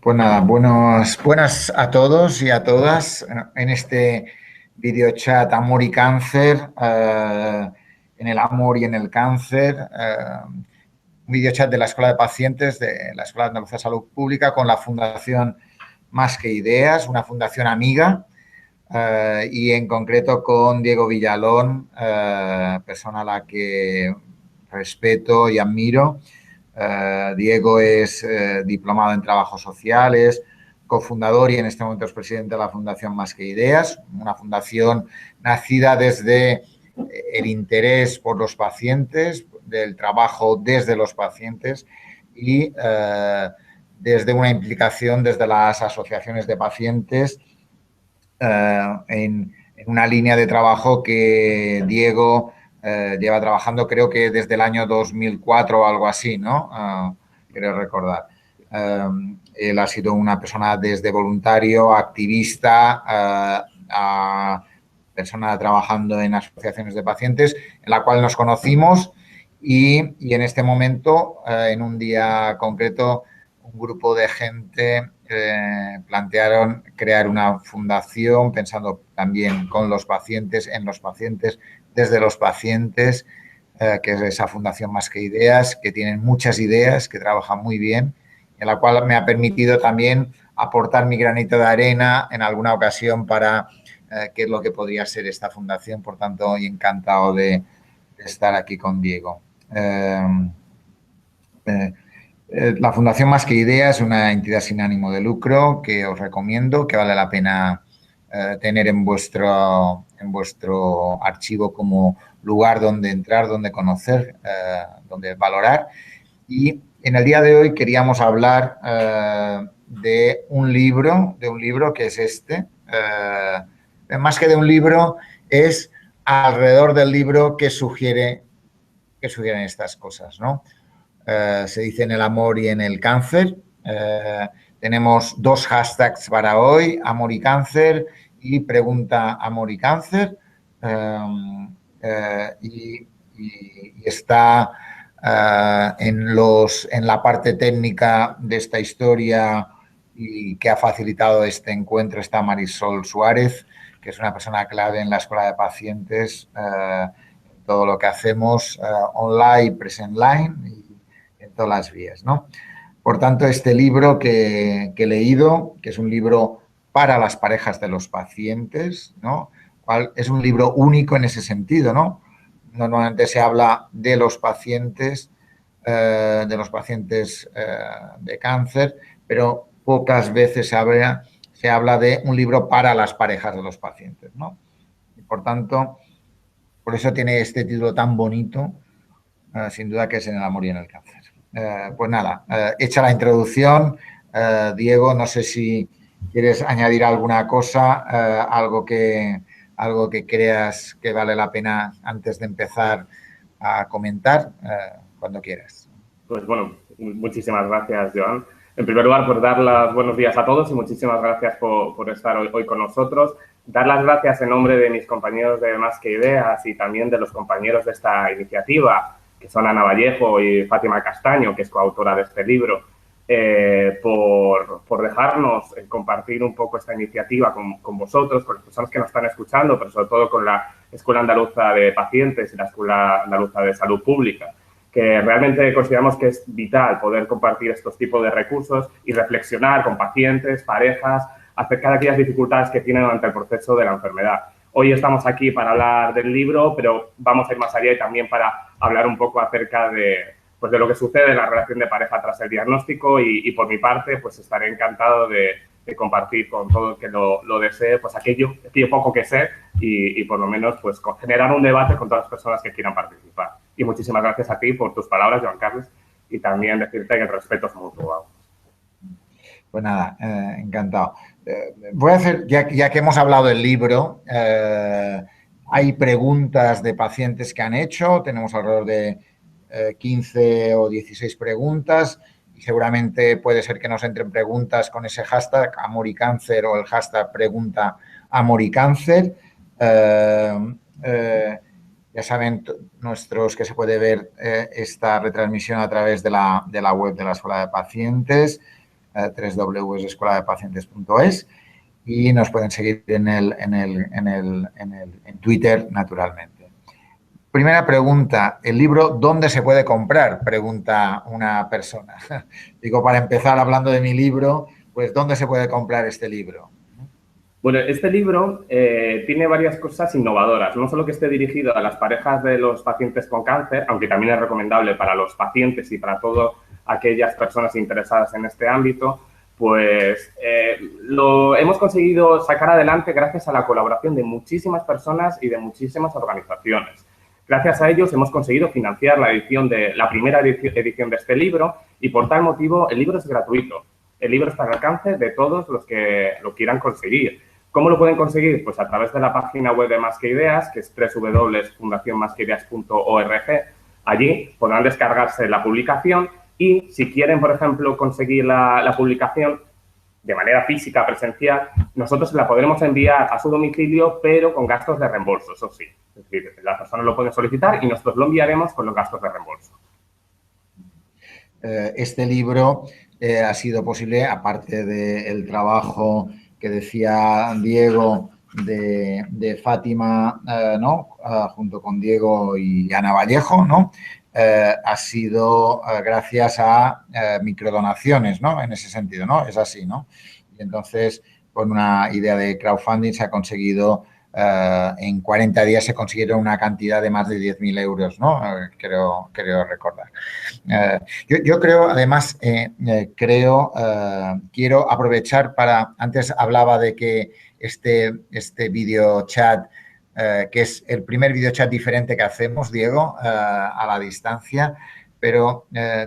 Pues nada, buenas a todos y a todas en este videochat Amor y Cáncer, en el amor y en el cáncer, un videochat de la Escuela de Pacientes de la Escuela Andaluza de Salud Pública con la Fundación Más que Ideas, una fundación amiga, y en concreto con Diego Villalón, persona a la que respeto y admiro. Diego es diplomado en trabajos sociales, cofundador y en este momento es presidente de la Fundación Más que Ideas, una fundación nacida desde el interés por los pacientes, del trabajo desde los pacientes y desde una implicación desde las asociaciones de pacientes en una línea de trabajo que Diego lleva trabajando creo que desde el año 2004 o algo así, ¿no? Quiero recordar. Él ha sido una persona desde voluntario, activista, a persona trabajando en asociaciones de pacientes, en la cual nos conocimos y en este momento, en un día concreto, un grupo de gente plantearon crear una fundación pensando también con los pacientes, en los pacientes, desde los pacientes, que es esa fundación Más que Ideas, que tienen muchas ideas, que trabajan muy bien, en la cual me ha permitido también aportar mi granito de arena en alguna ocasión para qué es lo que podría ser esta fundación. Por tanto, hoy encantado de estar aquí con Diego. La Fundación Más que Ideas es una entidad sin ánimo de lucro que os recomiendo, que vale la pena tener en vuestro archivo como lugar donde entrar, donde conocer, donde valorar. Y en el día de hoy queríamos hablar de un libro que es este. Más que de un libro, es alrededor del libro que sugieren estas cosas, ¿no? Se dice en el amor y en el cáncer. Tenemos dos hashtags para hoy, amor y cáncer y pregunta amor y cáncer. Y está en la parte técnica de esta historia y que ha facilitado este encuentro está Marisol Suárez, que es una persona clave en la Escuela de Pacientes, todo lo que hacemos online, present line y en todas las vías, ¿no? Por tanto, este libro que he leído, que es un libro para las parejas de los pacientes, ¿no? Es un libro único en ese sentido, ¿no? Normalmente se habla de los pacientes de cáncer, pero pocas veces se habla de un libro para las parejas de los pacientes, ¿no? Y por tanto, por eso tiene este título tan bonito, sin duda que es En el amor y en el cáncer. Pues nada, hecha la introducción, Diego, no sé si quieres añadir alguna cosa, algo que creas que vale la pena antes de empezar a comentar, cuando quieras. Pues bueno, muchísimas gracias, Joan. En primer lugar, por dar los buenos días a todos y muchísimas gracias por estar hoy con nosotros. Dar las gracias en nombre de mis compañeros de Más que Ideas y también de los compañeros de esta iniciativa, que son Ana Vallejo y Fátima Castaño, que es coautora de este libro, por dejarnos compartir un poco esta iniciativa con vosotros, con las personas que nos están escuchando, pero sobre todo con la Escuela Andaluza de Pacientes y la Escuela Andaluza de Salud Pública, que realmente consideramos que es vital poder compartir estos tipos de recursos y reflexionar con pacientes, parejas, acerca de aquellas dificultades que tienen durante el proceso de la enfermedad. Hoy estamos aquí para hablar del libro, pero vamos a ir más allá y también para hablar un poco acerca de lo que sucede en la relación de pareja tras el diagnóstico y por mi parte, pues estaré encantado de compartir con todo el que lo desee, pues aquello poco que sé y por lo menos pues generar un debate con todas las personas que quieran participar. Y muchísimas gracias a ti por tus palabras, Joan Carles, y también decirte que el respeto es mutuo. Pues nada, encantado. Voy a hacer, ya que hemos hablado del libro, hay preguntas de pacientes que han hecho, tenemos alrededor de 15 o 16 preguntas y seguramente puede ser que nos entren preguntas con ese hashtag amor y cáncer o el hashtag pregunta amor y cáncer. Ya saben nuestros que se puede ver esta retransmisión a través de la web de la Escuela de Pacientes. www.escueladepacientes.es, y nos pueden seguir en Twitter, naturalmente. Primera pregunta, ¿el libro dónde se puede comprar? Pregunta una persona. Digo, para empezar hablando de mi libro, pues ¿dónde se puede comprar este libro? Bueno, este libro tiene varias cosas innovadoras. No solo que esté dirigido a las parejas de los pacientes con cáncer, aunque también es recomendable para los pacientes y para todas aquellas personas interesadas en este ámbito, pues lo hemos conseguido sacar adelante gracias a la colaboración de muchísimas personas y de muchísimas organizaciones. Gracias a ellos hemos conseguido financiar la primera edición de este libro y por tal motivo el libro es gratuito. El libro está al alcance de todos los que lo quieran conseguir. ¿Cómo lo pueden conseguir? Pues a través de la página web de Más que Ideas, que es www.fundacionmasqueideas.org. Allí podrán descargarse la publicación y si quieren, por ejemplo, conseguir la publicación de manera física, presencial, nosotros se la podremos enviar a su domicilio, pero con gastos de reembolso, eso sí. Es decir, las personas lo pueden solicitar y nosotros lo enviaremos con los gastos de reembolso. Este libro ha sido posible, aparte del trabajo que decía Diego de Fátima, ¿no? Junto con Diego y Ana Vallejo, ¿no? Ha sido gracias a microdonaciones, ¿no? En ese sentido, ¿no? Es así, ¿no? Y entonces, con una idea de crowdfunding se ha conseguido, en 40 días se consiguieron una cantidad de más de 10.000 euros, ¿no? Creo recordar. Yo creo, además, quiero aprovechar para, antes hablaba de que este video chat, que es el primer video chat diferente que hacemos, Diego, a la distancia, pero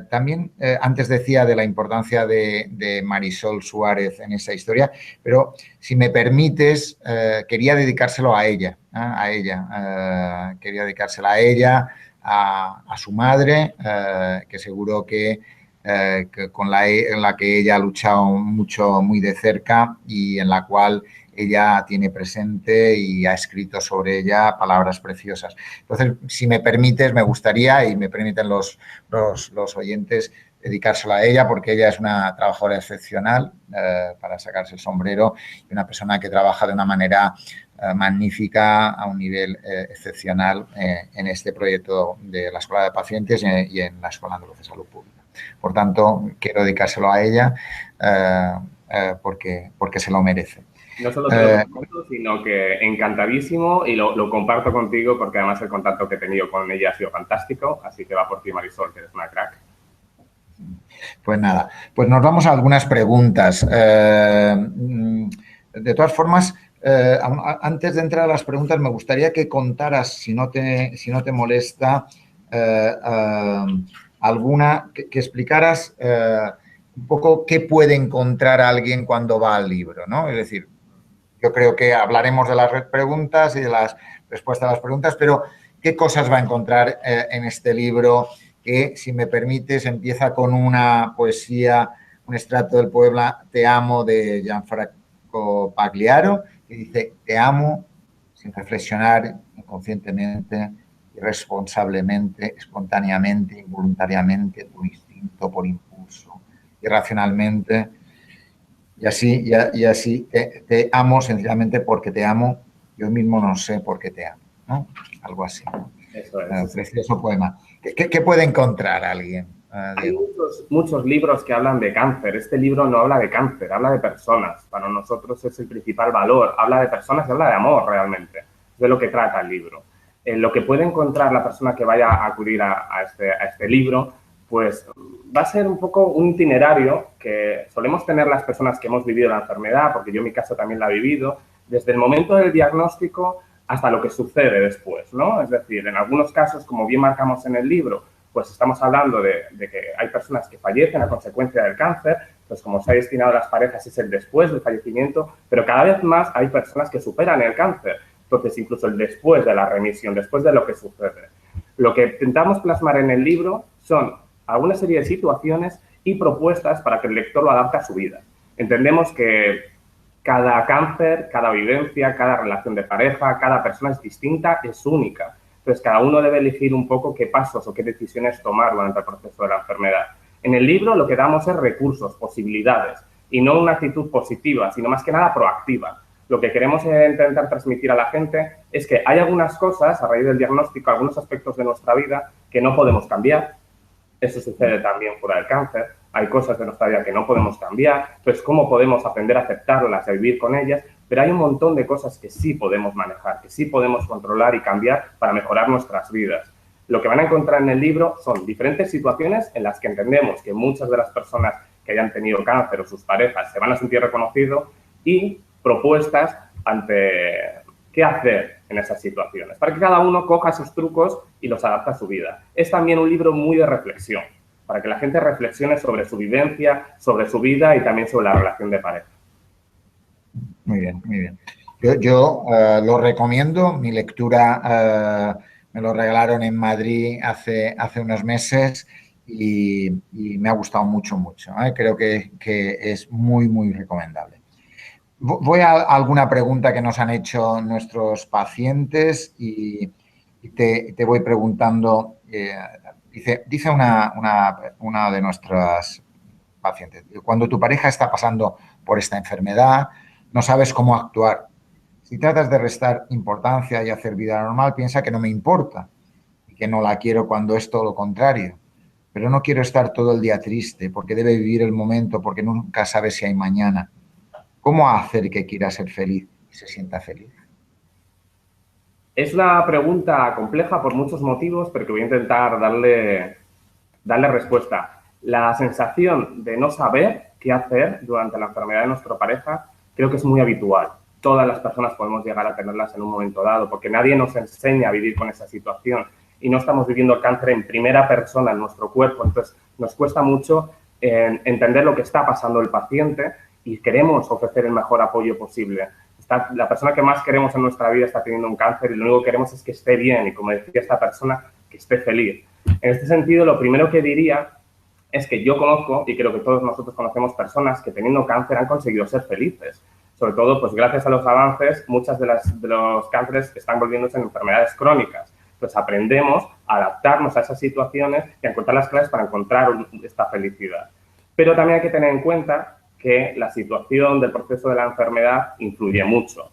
también antes decía de la importancia de Marisol Suárez en esa historia, pero si me permites, quería dedicárselo a ella, quería dedicársela a ella, a su madre, que seguro que en la que ella ha luchado mucho, muy de cerca y en la cual ella tiene presente y ha escrito sobre ella palabras preciosas. Entonces, si me permites, me gustaría, y me permiten los oyentes, dedicársela a ella, porque ella es una trabajadora excepcional, para sacarse el sombrero, y una persona que trabaja de una manera magnífica, a un nivel excepcional, en este proyecto de la Escuela de Pacientes y en la Escuela Andaluza de Salud Pública. Por tanto, quiero dedicárselo a ella porque se lo merece. No solo te lo comento, sino que encantadísimo y lo comparto contigo porque además el contacto que he tenido con ella ha sido fantástico, así que va por ti, Marisol, que eres una crack. Pues nada, pues nos vamos a algunas preguntas. De todas formas, antes de entrar a las preguntas, me gustaría que contaras, si no te molesta, alguna, que explicaras un poco qué puede encontrar alguien cuando va al libro, ¿no? Es decir, yo creo que hablaremos de las preguntas y de las respuestas a las preguntas, pero ¿qué cosas va a encontrar en este libro? Que, si me permites, empieza con una poesía, un extracto del poema Te amo, de Gianfranco Pagliaro, que dice: te amo sin reflexionar, inconscientemente, irresponsablemente, espontáneamente, involuntariamente, por instinto, por impulso, irracionalmente. Y así te amo sencillamente porque te amo. Yo mismo no sé por qué te amo, ¿no? Algo así, ¿no? Eso es. Precioso poema. ¿Qué puede encontrar alguien, Hay Diego? muchos libros que hablan de cáncer. Este libro no habla de cáncer, habla de personas. Para nosotros es el principal valor. Habla de personas y habla de amor realmente. Es de lo que trata el libro. Lo que puede encontrar la persona que vaya a acudir a este libro, pues va a ser un poco un itinerario que solemos tener las personas que hemos vivido la enfermedad, porque yo en mi caso también la he vivido, desde el momento del diagnóstico hasta lo que sucede después, ¿no? Es decir, en algunos casos, como bien marcamos en el libro, pues estamos hablando de que hay personas que fallecen a consecuencia del cáncer, pues como se ha destinado a las parejas es el después del fallecimiento, pero cada vez más hay personas que superan el cáncer, entonces incluso el después de la remisión, después de lo que sucede. Lo que intentamos plasmar en el libro son alguna serie de situaciones y propuestas para que el lector lo adapte a su vida. Entendemos que cada cáncer, cada vivencia, cada relación de pareja, cada persona es distinta, es única. Entonces, cada uno debe elegir un poco qué pasos o qué decisiones tomar durante el proceso de la enfermedad. En el libro lo que damos es recursos, posibilidades, y no una actitud positiva, sino más que nada proactiva. Lo que queremos intentar transmitir a la gente es que hay algunas cosas, a raíz del diagnóstico, algunos aspectos de nuestra vida que no podemos cambiar. Eso sucede también fuera del cáncer. Hay cosas de nuestra vida que no podemos cambiar. Entonces, ¿cómo podemos aprender a aceptarlas, a vivir con ellas? Pero hay un montón de cosas que sí podemos manejar, que sí podemos controlar y cambiar para mejorar nuestras vidas. Lo que van a encontrar en el libro son diferentes situaciones en las que entendemos que muchas de las personas que hayan tenido cáncer o sus parejas se van a sentir reconocidos y propuestas ante qué hacer en esas situaciones, para que cada uno coja sus trucos y los adapte a su vida. Es también un libro muy de reflexión, para que la gente reflexione sobre su vivencia, sobre su vida y también sobre la relación de pareja. Muy bien, muy bien. Yo lo recomiendo. Mi lectura me lo regalaron en Madrid hace unos meses y me ha gustado mucho, mucho. Creo que es muy, muy recomendable. Voy a alguna pregunta que nos han hecho nuestros pacientes y te voy preguntando. Dice una de nuestras pacientes: cuando tu pareja está pasando por esta enfermedad, no sabes cómo actuar. Si tratas de restar importancia y hacer vida normal, piensa que no me importa y que no la quiero cuando es todo lo contrario. Pero no quiero estar todo el día triste porque debe vivir el momento, porque nunca sabe si hay mañana. ¿Cómo hacer que quiera ser feliz y se sienta feliz? Es una pregunta compleja por muchos motivos, pero que voy a intentar darle respuesta. La sensación de no saber qué hacer durante la enfermedad de nuestra pareja creo que es muy habitual. Todas las personas podemos llegar a tenerlas en un momento dado, porque nadie nos enseña a vivir con esa situación y no estamos viviendo el cáncer en primera persona en nuestro cuerpo. Entonces, nos cuesta mucho entender lo que está pasando el paciente y queremos ofrecer el mejor apoyo posible. La persona que más queremos en nuestra vida está teniendo un cáncer y lo único que queremos es que esté bien y, como decía esta persona, que esté feliz. En este sentido, lo primero que diría es que yo conozco, y creo que todos nosotros conocemos, personas que teniendo cáncer han conseguido ser felices. Sobre todo, pues gracias a los avances, muchas de los cánceres están volviéndose en enfermedades crónicas. Entonces, aprendemos a adaptarnos a esas situaciones y a encontrar las claves para encontrar esta felicidad. Pero también hay que tener en cuenta que la situación del proceso de la enfermedad influye mucho.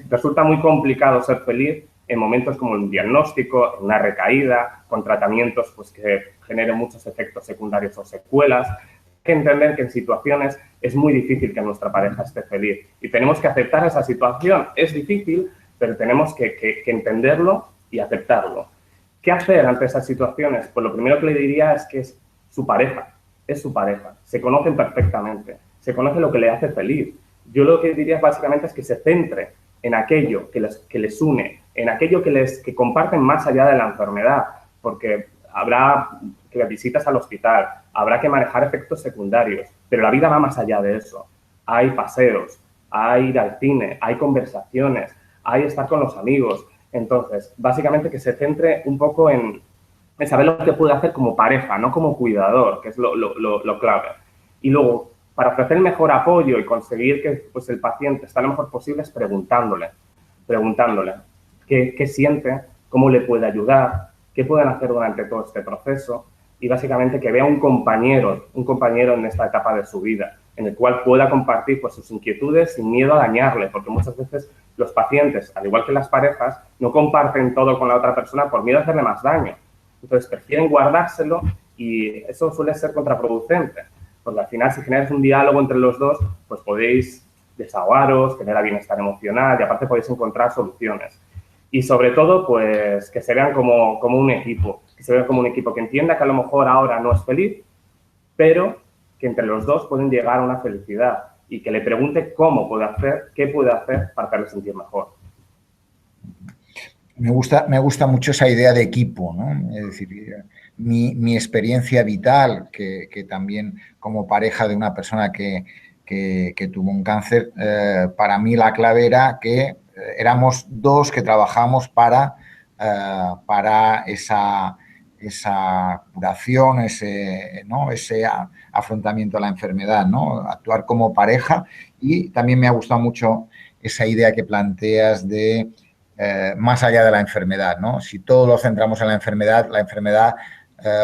Resulta muy complicado ser feliz en momentos como un diagnóstico, una recaída, con tratamientos pues, que generen muchos efectos secundarios o secuelas. Hay que entender que en situaciones es muy difícil que nuestra pareja esté feliz y tenemos que aceptar esa situación. Es difícil, pero tenemos que entenderlo y aceptarlo. ¿Qué hacer ante esas situaciones? Pues lo primero que le diría es que es su pareja, se conocen perfectamente, se conoce lo que le hace feliz. Yo lo que diría básicamente es que se centre en aquello que les une, en aquello que comparten más allá de la enfermedad, porque habrá que visitas al hospital, habrá que manejar efectos secundarios, pero la vida va más allá de eso. Hay paseos, hay ir al cine, hay conversaciones, hay estar con los amigos. Entonces, básicamente que se centre un poco en saber lo que puede hacer como pareja, no como cuidador, que es lo clave. Y luego, para ofrecer el mejor apoyo y conseguir que pues, el paciente esté lo mejor posible es preguntándole qué siente, cómo le puede ayudar, qué pueden hacer durante todo este proceso y básicamente que vea un compañero en esta etapa de su vida, en el cual pueda compartir pues, sus inquietudes sin miedo a dañarle, porque muchas veces los pacientes, al igual que las parejas, no comparten todo con la otra persona por miedo a hacerle más daño. Entonces, prefieren guardárselo y eso suele ser contraproducente, porque al final, si generas un diálogo entre los dos, pues podéis desahogaros, genera bienestar emocional y aparte podéis encontrar soluciones. Y sobre todo, pues, que se vean como un equipo, que entienda que a lo mejor ahora no es feliz, pero que entre los dos pueden llegar a una felicidad y que le pregunte qué puede hacer para hacerle sentir mejor. Me gusta mucho esa idea de equipo, ¿no? Es decir, mi experiencia vital, que también como pareja de una persona que tuvo un cáncer, para mí la clave era que éramos dos que trabajamos para esa curación, ese afrontamiento a la enfermedad, ¿no? Actuar como pareja. Y también me ha gustado mucho esa idea que planteas de más allá de la enfermedad, ¿no? Si todo lo centramos en la enfermedad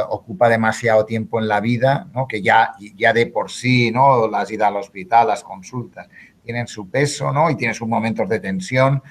ocupa demasiado tiempo en la vida, ¿no? Que ya de por sí, ¿no? Las idas al hospital, las consultas, tienen su peso, ¿no? Y tienen sus momentos de tensión,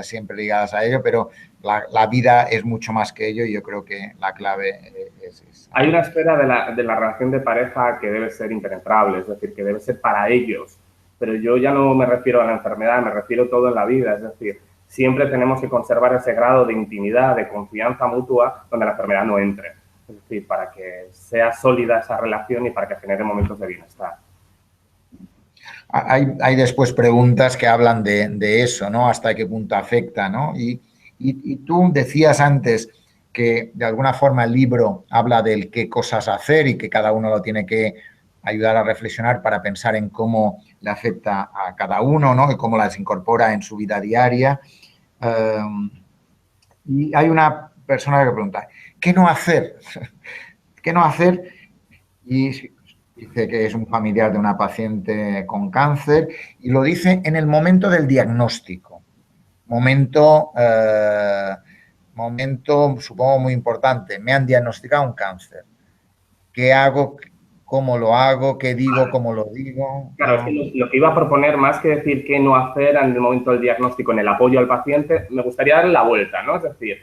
siempre ligadas a ello, pero la vida es mucho más que ello y yo creo que la clave es esa. Hay una esfera de la relación de pareja que debe ser impenetrable, es decir, que debe ser para ellos. Pero yo ya no me refiero a la enfermedad, me refiero todo en la vida. Es decir, siempre tenemos que conservar ese grado de intimidad, de confianza mutua, donde la enfermedad no entre. Es decir, para que sea sólida esa relación y para que genere momentos de bienestar. Hay después preguntas que hablan de eso, ¿no? Hasta qué punto afecta, ¿no? Y tú decías antes que de alguna forma el libro habla del qué cosas hacer y que cada uno lo tiene que ayudar a reflexionar para pensar en cómo le afecta a cada uno, ¿no? Y cómo las incorpora en su vida diaria. Y hay una persona que pregunta, ¿qué no hacer? ¿Qué no hacer? Y dice que es un familiar de una paciente con cáncer y lo dice en el momento del diagnóstico. Momento, supongo, muy importante. Me han diagnosticado un cáncer. ¿Qué hago? ¿Cómo lo hago? ¿Qué digo? ¿Cómo lo digo? Claro, es que lo que iba a proponer, más que decir qué no hacer en el momento del diagnóstico, en el apoyo al paciente, me gustaría darle la vuelta, ¿no? Es decir,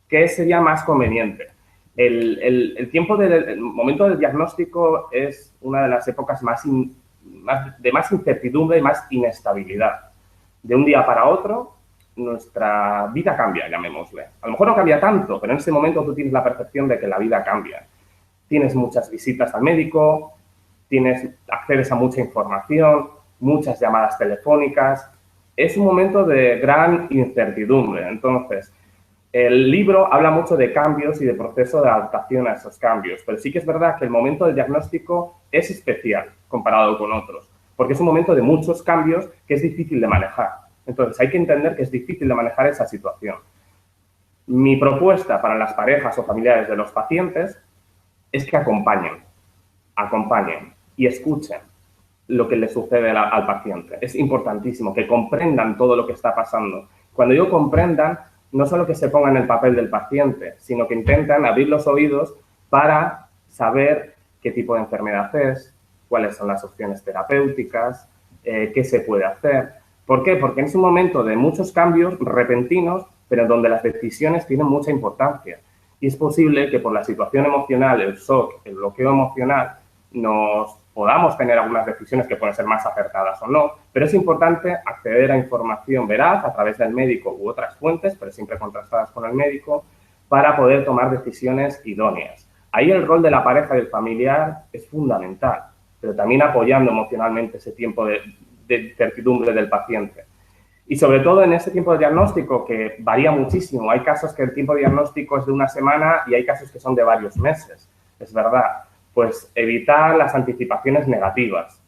¿qué sería más conveniente? El tiempo del momento del diagnóstico es una de las épocas de más incertidumbre y más inestabilidad. De un día para otro, nuestra vida cambia, llamémosle. A lo mejor no cambia tanto, pero en ese momento tú tienes la percepción de que la vida cambia. Tienes muchas visitas al médico, accedes a mucha información, muchas llamadas telefónicas. Es un momento de gran incertidumbre. Entonces, el libro habla mucho de cambios y de proceso de adaptación a esos cambios, pero sí que es verdad que el momento del diagnóstico es especial comparado con otros, porque es un momento de muchos cambios que es difícil de manejar. Entonces, hay que entender que es difícil de manejar esa situación. Mi propuesta para las parejas o familiares de los pacientes es que acompañen y escuchen lo que le sucede al paciente. Es importantísimo que comprendan todo lo que está pasando. Cuando digo comprendan, no solo que se pongan en el papel del paciente, sino que intentan abrir los oídos para saber qué tipo de enfermedad es, cuáles son las opciones terapéuticas, qué se puede hacer. ¿Por qué? Porque es un momento de muchos cambios repentinos, pero donde las decisiones tienen mucha importancia. Y es posible que por la situación emocional, el shock, el bloqueo emocional, nos podamos tener algunas decisiones que pueden ser más acertadas o no, pero es importante acceder a información veraz a través del médico u otras fuentes, pero siempre contrastadas con el médico, para poder tomar decisiones idóneas. Ahí el rol de la pareja y del familiar es fundamental, pero también apoyando emocionalmente ese tiempo de incertidumbre del paciente. Y sobre todo en ese tiempo de diagnóstico, que varía muchísimo. Hay casos que el tiempo de diagnóstico es de una semana y hay casos que son de varios meses, es verdad. Pues evitar las anticipaciones negativas.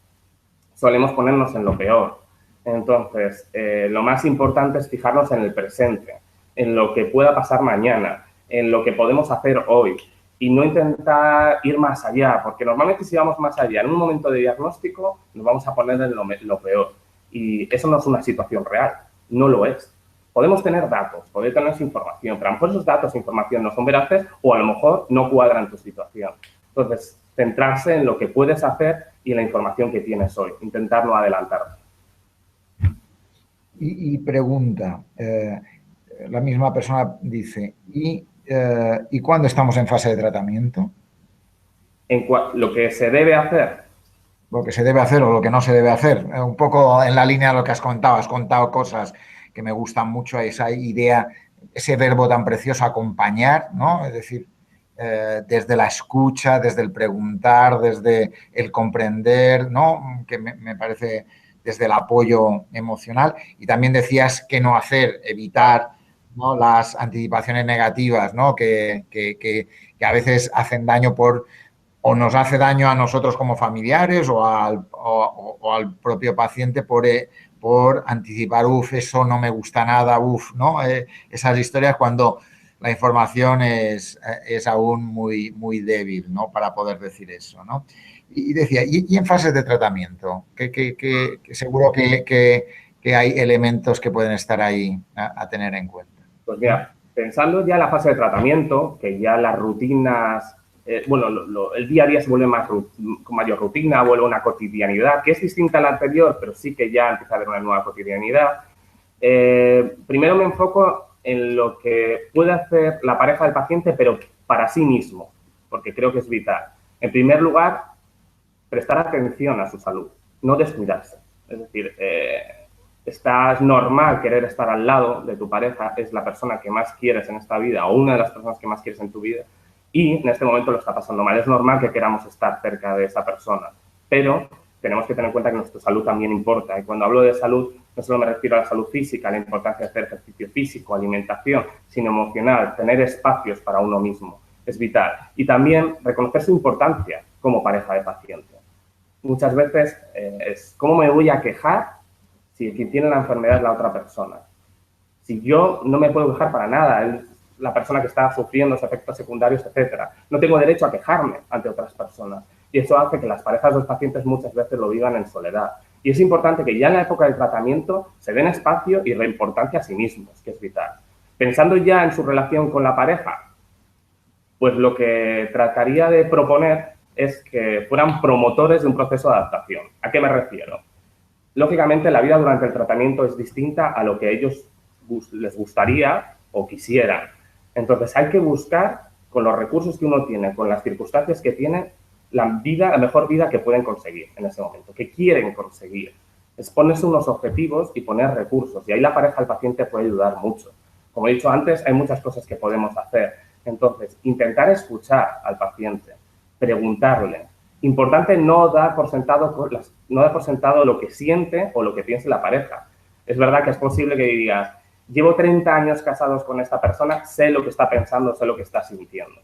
Solemos ponernos en lo peor. Entonces, lo más importante es fijarnos en el presente, en lo que pueda pasar mañana, en lo que podemos hacer hoy y no intentar ir más allá, porque normalmente si vamos más allá en un momento de diagnóstico nos vamos a poner en lo peor y eso no es una situación real, no lo es. Podemos tener datos, podemos tener información, pero a lo mejor esos datos e información no son veraces o a lo mejor no cuadran tu situación. Entonces, centrarse en lo que puedes hacer y en la información que tienes hoy. Intentar no adelantar. Y pregunta, la misma persona dice, ¿y cuándo estamos en fase de tratamiento? Lo que se debe hacer. Lo que se debe hacer o lo que no se debe hacer. Un poco en la línea de lo que has contado. Has contado cosas que me gustan mucho, esa idea, ese verbo tan precioso, acompañar, ¿no? Es decir, desde la escucha, desde el preguntar, desde el comprender, ¿no? Que me parece desde el apoyo emocional. Y también decías qué no hacer, evitar, ¿no? Las anticipaciones negativas, ¿no? Que a veces hacen daño o nos hace daño a nosotros como familiares o al propio paciente por anticipar, eso no me gusta nada, ¿no? Esas historias cuando la información es aún muy, muy débil, ¿no? Para poder decir eso, ¿no? Y decía, ¿y en fases de tratamiento? Que seguro que hay elementos que pueden estar ahí a tener en cuenta. Pues mira, pensando ya en la fase de tratamiento, que ya las rutinas, el día a día se vuelve con mayor rutina, vuelve una cotidianidad, que es distinta a la anterior, pero sí que ya empieza a haber una nueva cotidianidad. Primero me enfoco en lo que puede hacer la pareja del paciente, pero para sí mismo, porque creo que es vital. En primer lugar, prestar atención a su salud, no descuidarse. Es decir, es normal querer estar al lado de tu pareja, es la persona que más quieres en esta vida o una de las personas que más quieres en tu vida y en este momento lo está pasando mal. Es normal que queramos estar cerca de esa persona, pero tenemos que tener en cuenta que nuestra salud también importa. Y cuando hablo de salud, no solo me refiero a la salud física, a la importancia de hacer ejercicio físico, alimentación, sino emocional, tener espacios para uno mismo. Es vital. Y también reconocer su importancia como pareja de paciente. Muchas veces es cómo me voy a quejar si quien tiene la enfermedad es la otra persona. Si yo no me puedo quejar para nada, es la persona que está sufriendo los efectos secundarios, etcétera. No tengo derecho a quejarme ante otras personas. Y eso hace que las parejas de los pacientes muchas veces lo vivan en soledad. Y es importante que ya en la época del tratamiento se den espacio y reimportancia a sí mismos, que es vital. Pensando ya en su relación con la pareja, pues lo que trataría de proponer es que fueran promotores de un proceso de adaptación. ¿A qué me refiero? Lógicamente, la vida durante el tratamiento es distinta a lo que a ellos les gustaría o quisieran. Entonces, hay que buscar, con los recursos que uno tiene, con las circunstancias que tiene, la mejor vida que pueden conseguir en ese momento, que quieren conseguir. Es ponerse unos objetivos y poner recursos. Y ahí la pareja del paciente puede ayudar mucho. Como he dicho antes, hay muchas cosas que podemos hacer. Entonces, intentar escuchar al paciente, preguntarle. Importante no dar por sentado lo que siente o lo que piense la pareja. Es verdad que es posible que digas, llevo 30 años casados con esta persona, sé lo que está pensando, sé lo que está sintiendo.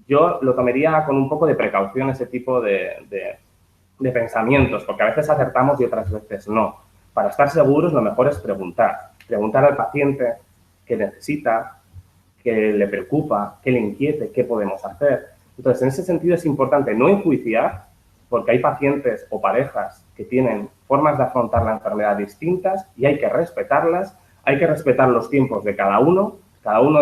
Yo lo tomaría con un poco de precaución ese tipo de pensamientos, porque a veces acertamos y otras veces no. Para estar seguros, lo mejor es preguntar. Preguntar al paciente qué necesita, qué le preocupa, qué le inquiete, qué podemos hacer. Entonces, en ese sentido es importante no enjuiciar, porque hay pacientes o parejas que tienen formas de afrontar la enfermedad distintas y hay que respetarlas, hay que respetar los tiempos de cada uno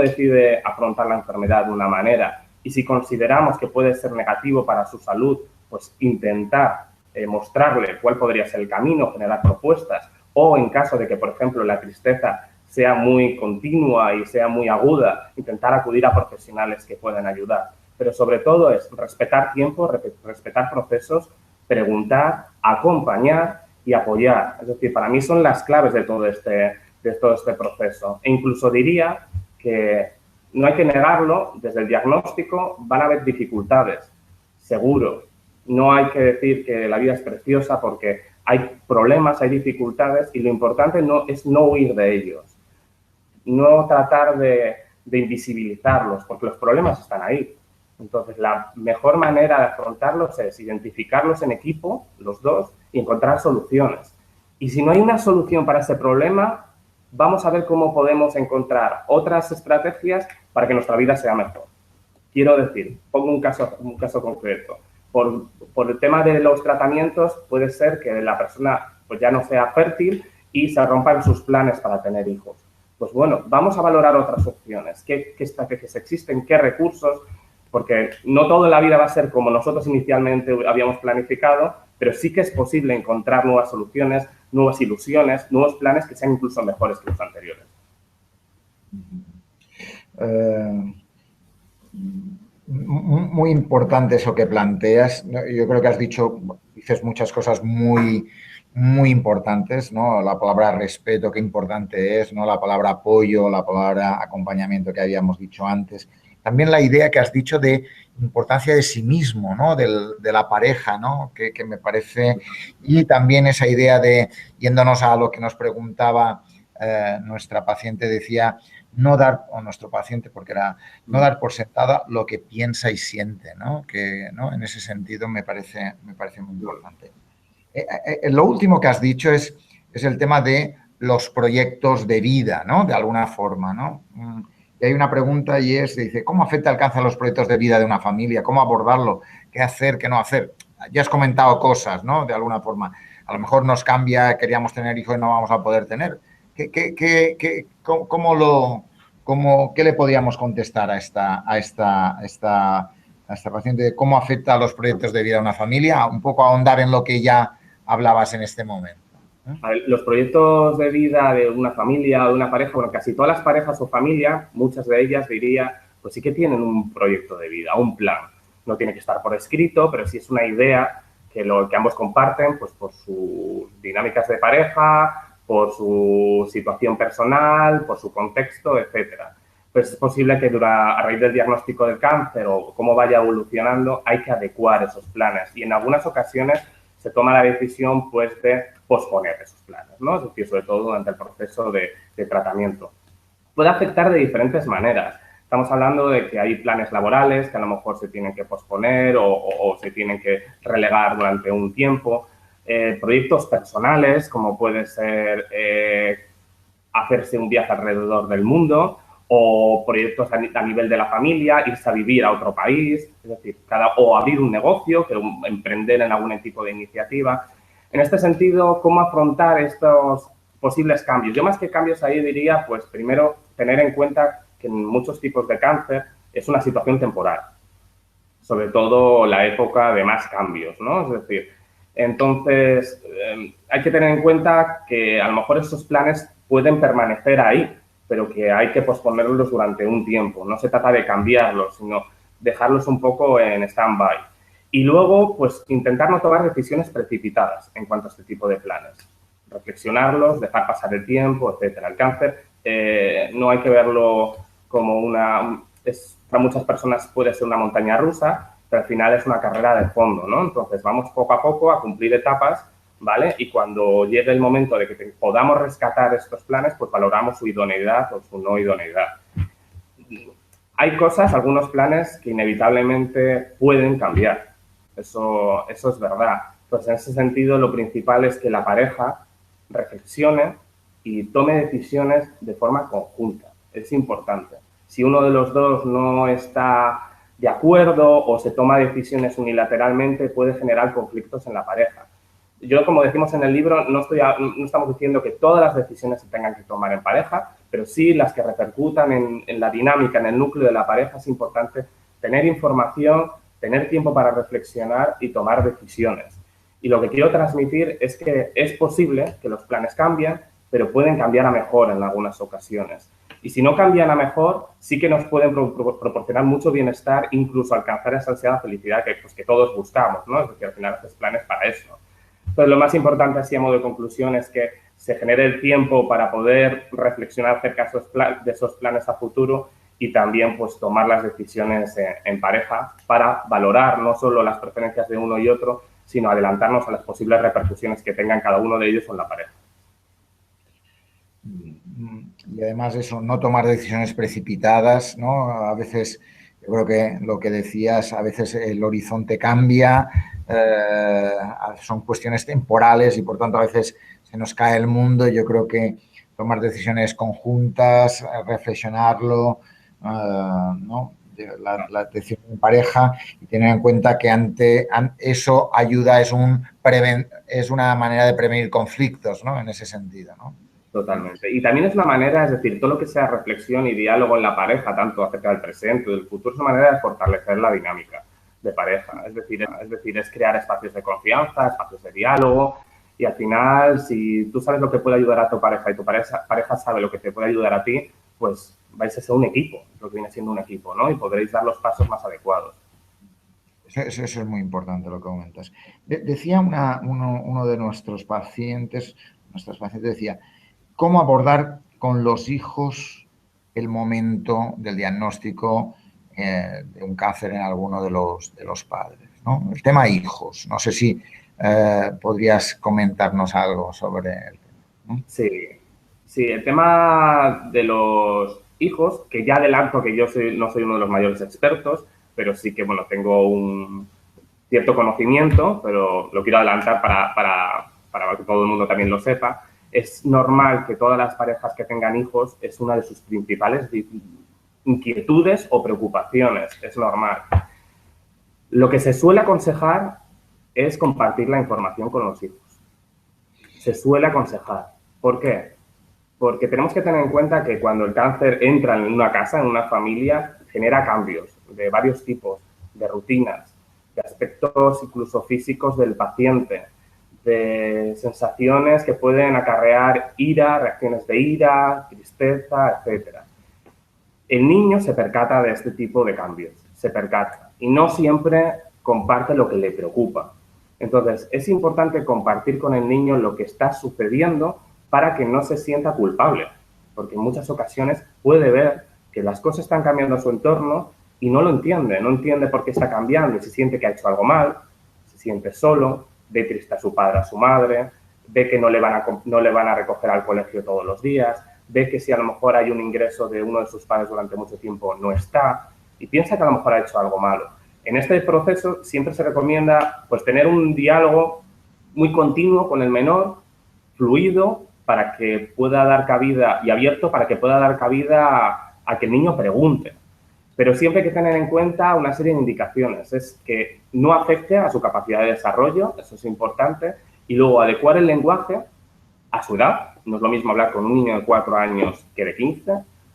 decide afrontar la enfermedad de una manera y si consideramos que puede ser negativo para su salud, pues intentar mostrarle cuál podría ser el camino, generar propuestas o en caso de que, por ejemplo, la tristeza sea muy continua y sea muy aguda, intentar acudir a profesionales que puedan ayudar. Pero sobre todo es respetar tiempo, respetar procesos, preguntar, acompañar y apoyar. Es decir, para mí son las claves de todo este proceso. E incluso diría que no hay que negarlo, desde el diagnóstico van a haber dificultades, seguro. No hay que decir que la vida es preciosa porque hay problemas, hay dificultades y lo importante es no huir de ellos. No tratar de invisibilizarlos, porque los problemas están ahí. Entonces, la mejor manera de afrontarlos es identificarlos en equipo, los dos, y encontrar soluciones. Y si no hay una solución para ese problema, vamos a ver cómo podemos encontrar otras estrategias para que nuestra vida sea mejor. Quiero decir, pongo un caso concreto. Por el tema de los tratamientos, puede ser que la persona pues, ya no sea fértil y se rompan sus planes para tener hijos. Pues bueno, vamos a valorar otras opciones. ¿Qué estrategias existen? ¿Qué recursos? Porque no todo en la vida va a ser como nosotros inicialmente habíamos planificado, pero sí que es posible encontrar nuevas soluciones, nuevas ilusiones, nuevos planes que sean incluso mejores que los anteriores. Muy importante eso que planteas. Yo creo que dices muchas cosas muy importantes, ¿no? La palabra respeto, qué importante es, ¿no? La palabra apoyo, la palabra acompañamiento que habíamos dicho antes. También la idea que has dicho de importancia de sí mismo, ¿no? De la pareja, ¿no? Que me parece... Y también esa idea de, yéndonos a lo que nos preguntaba nuestra paciente, decía no dar, o nuestro paciente, porque era no dar por sentada lo que piensa y siente, ¿no? Que, ¿no? En ese sentido me parece muy importante. Lo último que has dicho es el tema de los proyectos de vida, ¿no? De alguna forma, ¿no? Y hay una pregunta y dice, ¿cómo afecta el cáncer a los proyectos de vida de una familia? ¿Cómo abordarlo? ¿Qué hacer? ¿Qué no hacer? Ya has comentado cosas, ¿no? De alguna forma. A lo mejor nos cambia, queríamos tener hijos y no vamos a poder tener. ¿Cómo ¿qué le podíamos contestar a esta paciente? ¿Cómo afecta a los proyectos de vida a una familia? Un poco ahondar en lo que ya hablabas en este momento. A ver, los proyectos de vida de una familia o de una pareja, bueno, casi todas las parejas o familias, muchas de ellas diría, pues sí que tienen un proyecto de vida, un plan. No tiene que estar por escrito, pero sí es una idea que ambos comparten, pues por sus dinámicas de pareja, por su situación personal, por su contexto, etcétera. Pues es posible que a raíz del diagnóstico del cáncer o cómo vaya evolucionando, hay que adecuar esos planes. Y en algunas ocasiones se toma la decisión, pues, de posponer esos planes, ¿no? Es decir, sobre todo durante el proceso de tratamiento. Puede afectar de diferentes maneras. Estamos hablando de que hay planes laborales que a lo mejor se tienen que posponer o se tienen que relegar durante un tiempo. Proyectos personales, como puede ser hacerse un viaje alrededor del mundo, o proyectos a nivel de la familia, irse a vivir a otro país, es decir, o abrir un negocio, emprender en algún tipo de iniciativa. En este sentido, ¿cómo afrontar estos posibles cambios? Yo más que cambios ahí diría, pues primero, tener en cuenta que en muchos tipos de cáncer es una situación temporal, sobre todo la época de más cambios, ¿no? Es decir, entonces hay que tener en cuenta que a lo mejor esos planes pueden permanecer ahí, pero que hay que posponerlos durante un tiempo. No se trata de cambiarlos, sino dejarlos un poco en stand-by. Y luego, pues, intentar no tomar decisiones precipitadas en cuanto a este tipo de planes. Reflexionarlos, dejar pasar el tiempo, etcétera. El cáncer no hay que verlo como para muchas personas puede ser una montaña rusa, pero al final es una carrera de fondo, ¿no? Entonces, vamos poco a poco a cumplir etapas, ¿vale? Y cuando llegue el momento de que podamos rescatar estos planes, pues valoramos su idoneidad o su no idoneidad. Hay algunos planes que inevitablemente pueden cambiar. Eso es verdad. Pues en ese sentido, lo principal es que la pareja reflexione y tome decisiones de forma conjunta. Es importante. Si uno de los dos no está de acuerdo o se toma decisiones unilateralmente, puede generar conflictos en la pareja. Yo, como decimos en el libro, no estamos diciendo que todas las decisiones se tengan que tomar en pareja, pero sí las que repercutan en la dinámica, en el núcleo de la pareja. Es importante tener información, tener tiempo para reflexionar y tomar decisiones. Y lo que quiero transmitir es que es posible que los planes cambien, pero pueden cambiar a mejor en algunas ocasiones. Y si no cambian a mejor, sí que nos pueden proporcionar mucho bienestar, incluso alcanzar esa ansiada felicidad que todos buscamos, ¿no? Es decir, al final haces planes para eso. Entonces, lo más importante, así a modo de conclusión, es que se genere el tiempo para poder reflexionar acerca de esos planes a futuro y también, pues, tomar las decisiones en pareja para valorar no solo las preferencias de uno y otro, sino adelantarnos a las posibles repercusiones que tengan cada uno de ellos con la pareja. Y además eso, no tomar decisiones precipitadas, ¿no? A veces, yo creo que lo que decías, a veces el horizonte cambia, son cuestiones temporales y por tanto a veces se nos cae el mundo. Yo creo que tomar decisiones conjuntas, reflexionarlo, ¿no? La decisión en pareja y tener en cuenta que eso ayuda, es una manera de prevenir conflictos, ¿no? En ese sentido, ¿no? Totalmente. Y también es una manera, es decir, todo lo que sea reflexión y diálogo en la pareja, tanto acerca del presente o del futuro, es una manera de fortalecer la dinámica de pareja. Es decir, es crear espacios de confianza, espacios de diálogo. Y al final, si tú sabes lo que puede ayudar a tu pareja y tu pareja sabe lo que te puede ayudar a ti, pues vais a ser un equipo, lo que viene siendo un equipo, ¿no? Y podréis dar los pasos más adecuados. Eso es muy importante lo que comentas. Decía uno de nuestros pacientes decía, ¿cómo abordar con los hijos el momento del diagnóstico de un cáncer en alguno de los padres, ¿no? El tema hijos. No sé si podrías comentarnos algo sobre él, ¿no? Sí, el tema de los hijos, que ya adelanto que yo no soy uno de los mayores expertos, pero sí que, bueno, tengo un cierto conocimiento, pero lo quiero adelantar para que todo el mundo también lo sepa. Es normal que todas las parejas que tengan hijos es una de sus principales inquietudes o preocupaciones. Es normal. Lo que se suele aconsejar es compartir la información con los hijos. Se suele aconsejar. ¿Por qué? Porque tenemos que tener en cuenta que cuando el cáncer entra en una casa, en una familia, genera cambios de varios tipos, de rutinas, de aspectos incluso físicos del paciente, de sensaciones que pueden acarrear ira, reacciones de ira, tristeza, etc. El niño se percata de este tipo de cambios, se percata, y no siempre comparte lo que le preocupa. Entonces, es importante compartir con el niño lo que está sucediendo para que no se sienta culpable, porque en muchas ocasiones puede ver que las cosas están cambiando a su entorno y no lo entiende, no entiende por qué está cambiando y se siente que ha hecho algo mal, se siente solo, ve triste a su padre, a su madre, ve que no le van a recoger al colegio todos los días, ve que si a lo mejor hay un ingreso de uno de sus padres durante mucho tiempo no está y piensa que a lo mejor ha hecho algo malo. En este proceso siempre se recomienda pues tener un diálogo muy continuo con el menor, fluido, para que pueda dar cabida y abierto para que pueda dar cabida a que el niño pregunte. Pero siempre hay que tener en cuenta una serie de indicaciones. Es que no afecte a su capacidad de desarrollo, eso es importante, y luego adecuar el lenguaje a su edad. No es lo mismo hablar con un niño de 4 años que de 15,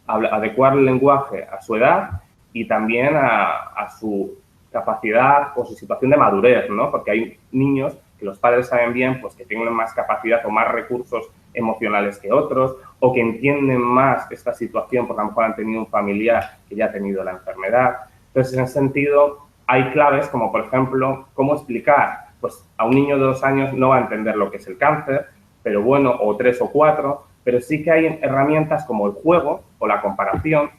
adecuar el lenguaje a su edad y también a su capacidad o su situación de madurez, ¿no? Porque hay niños que los padres saben bien pues, que tienen más capacidad o más recursos emocionales que otros o que entienden más esta situación porque a lo mejor han tenido un familiar que ya ha tenido la enfermedad. Entonces, en ese sentido, hay claves como, por ejemplo, cómo explicar. Pues a un niño de 2 años no va a entender lo que es el cáncer, pero bueno, o 3 o 4, pero sí que hay herramientas como el juego o la comparación,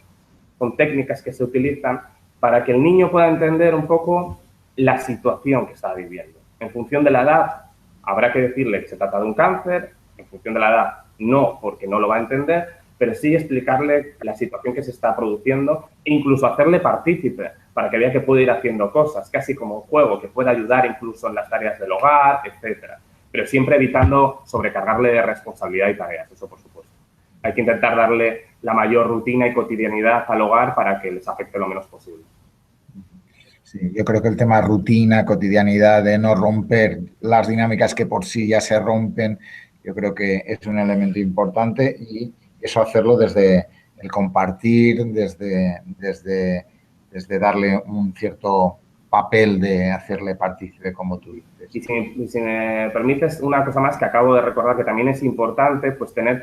con técnicas que se utilizan para que el niño pueda entender un poco la situación que está viviendo. En función de la edad, habrá que decirle que se trata de un cáncer, en función de la edad, no, porque no lo va a entender, pero sí explicarle la situación que se está produciendo e incluso hacerle partícipe para que vea que puede ir haciendo cosas, casi como un juego, que pueda ayudar incluso en las tareas del hogar, etcétera. Pero siempre evitando sobrecargarle de responsabilidad y tareas, eso por supuesto. Hay que intentar darle la mayor rutina y cotidianidad al hogar para que les afecte lo menos posible. Sí, yo creo que el tema rutina, cotidianidad, de no romper las dinámicas que por sí ya se rompen, yo creo que es un elemento importante y eso hacerlo desde el compartir, desde darle un cierto papel de hacerle partícipe, como tú dices. Y si me permites una cosa más que acabo de recordar que también es importante, pues tener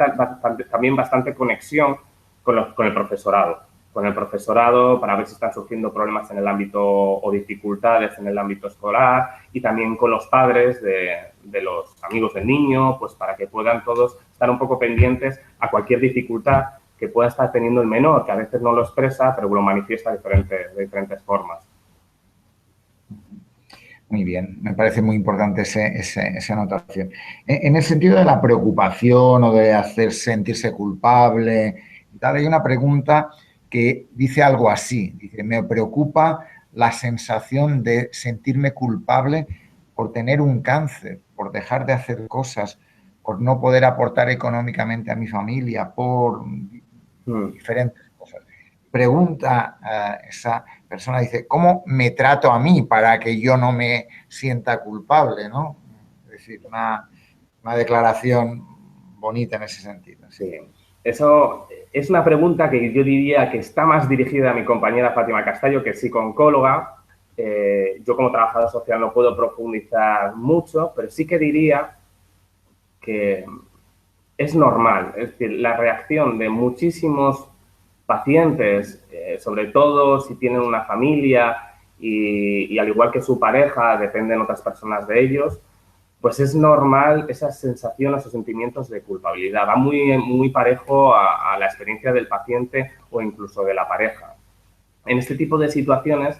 también bastante conexión con el profesorado. Con el profesorado para ver si están surgiendo problemas en el ámbito o dificultades en el ámbito escolar y también con los padres de los amigos del niño, pues para que puedan todos estar un poco pendientes a cualquier dificultad que pueda estar teniendo el menor, que a veces no lo expresa, pero lo manifiesta de diferentes formas. Muy bien, me parece muy importante esa anotación. En el sentido de la preocupación o de hacer sentirse culpable y tal, hay una pregunta que dice algo así, dice, me preocupa la sensación de sentirme culpable por tener un cáncer, por dejar de hacer cosas, por no poder aportar económicamente a mi familia, por diferentes cosas. Pregunta esa persona, dice, ¿cómo me trato a mí para que yo no me sienta culpable, ¿no? Es decir, una declaración bonita en ese sentido. Sí, eso es una pregunta que yo diría que está más dirigida a mi compañera Fátima Castaño, que es psicooncóloga. Yo como trabajador social no puedo profundizar mucho, pero sí que diría que es normal. Es decir, la reacción de muchísimos pacientes, sobre todo si tienen una familia y al igual que su pareja, dependen otras personas de ellos, pues es normal esas sensaciones o sentimientos de culpabilidad. Va muy parejo a la experiencia del paciente o incluso de la pareja. En este tipo de situaciones,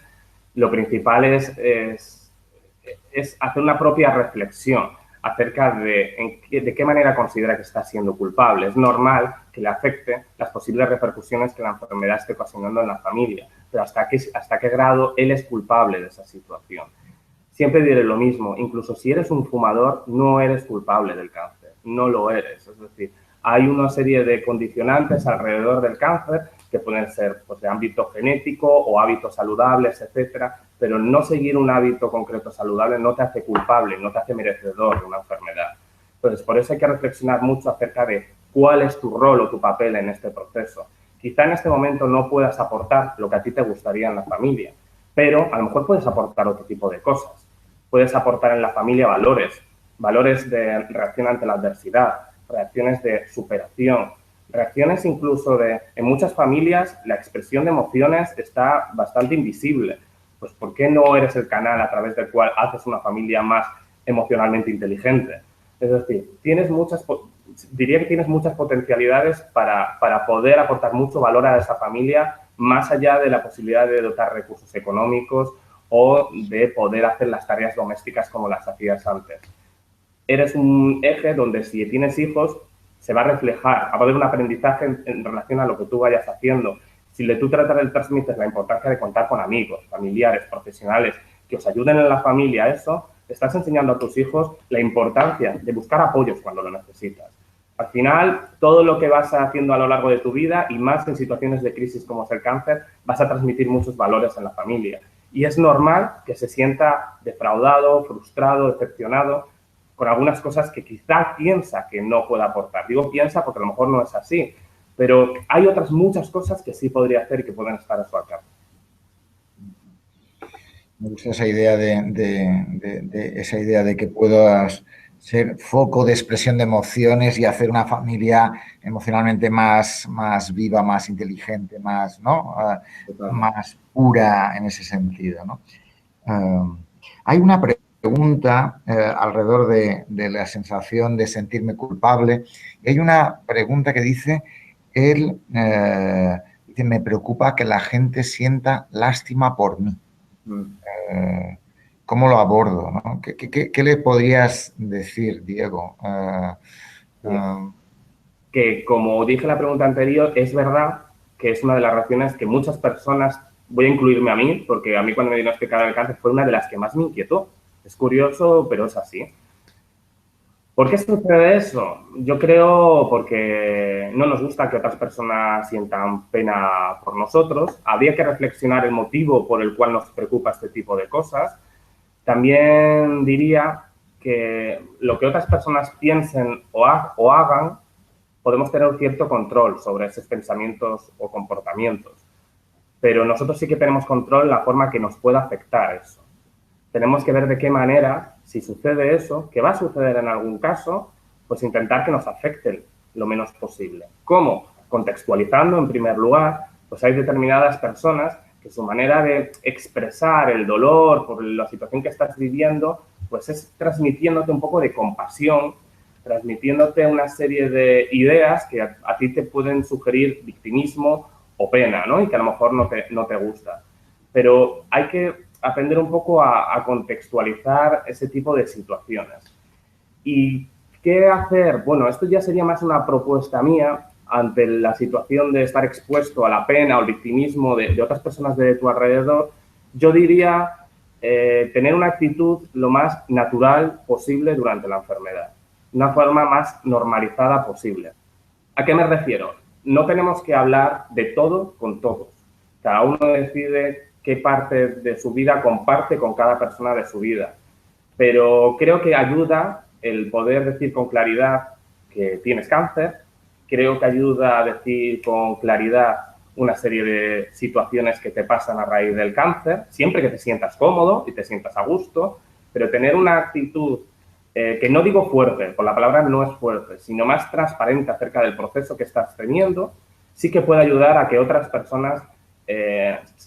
lo principal es hacer una propia reflexión acerca de qué manera considera que está siendo culpable. Es normal que le afecte las posibles repercusiones que la enfermedad esté ocasionando en la familia, pero hasta qué grado él es culpable de esa situación. Siempre diré lo mismo, incluso si eres un fumador, no eres culpable del cáncer, no lo eres. Es decir, hay una serie de condicionantes alrededor del cáncer que pueden ser pues, de ámbito genético o hábitos saludables, etcétera, pero no seguir un hábito concreto saludable no te hace culpable, no te hace merecedor de una enfermedad. Entonces, por eso hay que reflexionar mucho acerca de cuál es tu rol o tu papel en este proceso. Quizá en este momento no puedas aportar lo que a ti te gustaría en la familia, pero a lo mejor puedes aportar otro tipo de cosas. Puedes aportar en la familia valores, valores de reacción ante la adversidad, reacciones de superación, reacciones incluso de... En muchas familias la expresión de emociones está bastante invisible. Pues ¿por qué no eres el canal a través del cual haces una familia más emocionalmente inteligente? Es decir, diría que tienes muchas potencialidades para poder aportar mucho valor a esa familia, más allá de la posibilidad de dotar recursos económicos o de poder hacer las tareas domésticas como las hacías antes. Eres un eje donde si tienes hijos se va a reflejar, va a haber un aprendizaje en relación a lo que tú vayas haciendo. Si tú tratas de transmitir la importancia de contar con amigos, familiares, profesionales, que os ayuden en la familia, eso, estás enseñando a tus hijos la importancia de buscar apoyos cuando lo necesitas. Al final, todo lo que vas haciendo a lo largo de tu vida, y más en situaciones de crisis como es el cáncer, vas a transmitir muchos valores en la familia. Y es normal que se sienta defraudado, frustrado, decepcionado con algunas cosas que quizá piensa que no puede aportar. Digo piensa porque a lo mejor no es así, pero hay otras muchas cosas que sí podría hacer y que pueden estar a su alcance. Me gusta esa idea esa idea de que puedas ser foco de expresión de emociones y hacer una familia emocionalmente más viva, más inteligente, más, ¿no? Más pura en ese sentido, ¿no? Hay una pregunta alrededor de la sensación de sentirme culpable. Y hay una pregunta que dice, dice, me preocupa que la gente sienta lástima por mí. ¿Cómo lo abordo, ¿no? ¿Qué le podrías decir, Diego? Que, como dije en la pregunta anterior, es verdad que es una de las razones que muchas personas, voy a incluirme a mí, porque a mí cuando me diagnosticaron el cáncer fue una de las que más me inquietó. Es curioso, pero es así. ¿Por qué sucede eso? Yo creo porque no nos gusta que otras personas sientan pena por nosotros. Habría que reflexionar el motivo por el cual nos preocupa este tipo de cosas. También diría que lo que otras personas piensen o hagan, podemos tener un cierto control sobre esos pensamientos o comportamientos. Pero nosotros sí que tenemos control en la forma que nos pueda afectar eso. Tenemos que ver de qué manera, si sucede eso, que va a suceder en algún caso, pues intentar que nos afecten lo menos posible. ¿Cómo? Contextualizando, en primer lugar, pues hay determinadas personas que su manera de expresar el dolor por la situación que estás viviendo, pues es transmitiéndote un poco de compasión, transmitiéndote una serie de ideas que a ti te pueden sugerir victimismo o pena, ¿no? Y que a lo mejor no te gusta. Pero hay que aprender un poco a contextualizar ese tipo de situaciones. ¿Y qué hacer? Bueno, esto ya sería más una propuesta mía ante la situación de estar expuesto a la pena o el victimismo de otras personas de tu alrededor. Yo diría tener una actitud lo más natural posible durante la enfermedad, una forma más normalizada posible. ¿A qué me refiero? No tenemos que hablar de todo con todos. Cada uno decide qué parte de su vida comparte con cada persona de su vida. Pero creo que ayuda el poder decir con claridad que tienes cáncer, creo que ayuda a decir con claridad una serie de situaciones que te pasan a raíz del cáncer, siempre que te sientas cómodo y te sientas a gusto, pero tener una actitud que no digo fuerte, por la palabra no es fuerte, sino más transparente acerca del proceso que estás teniendo, sí que puede ayudar a que otras personas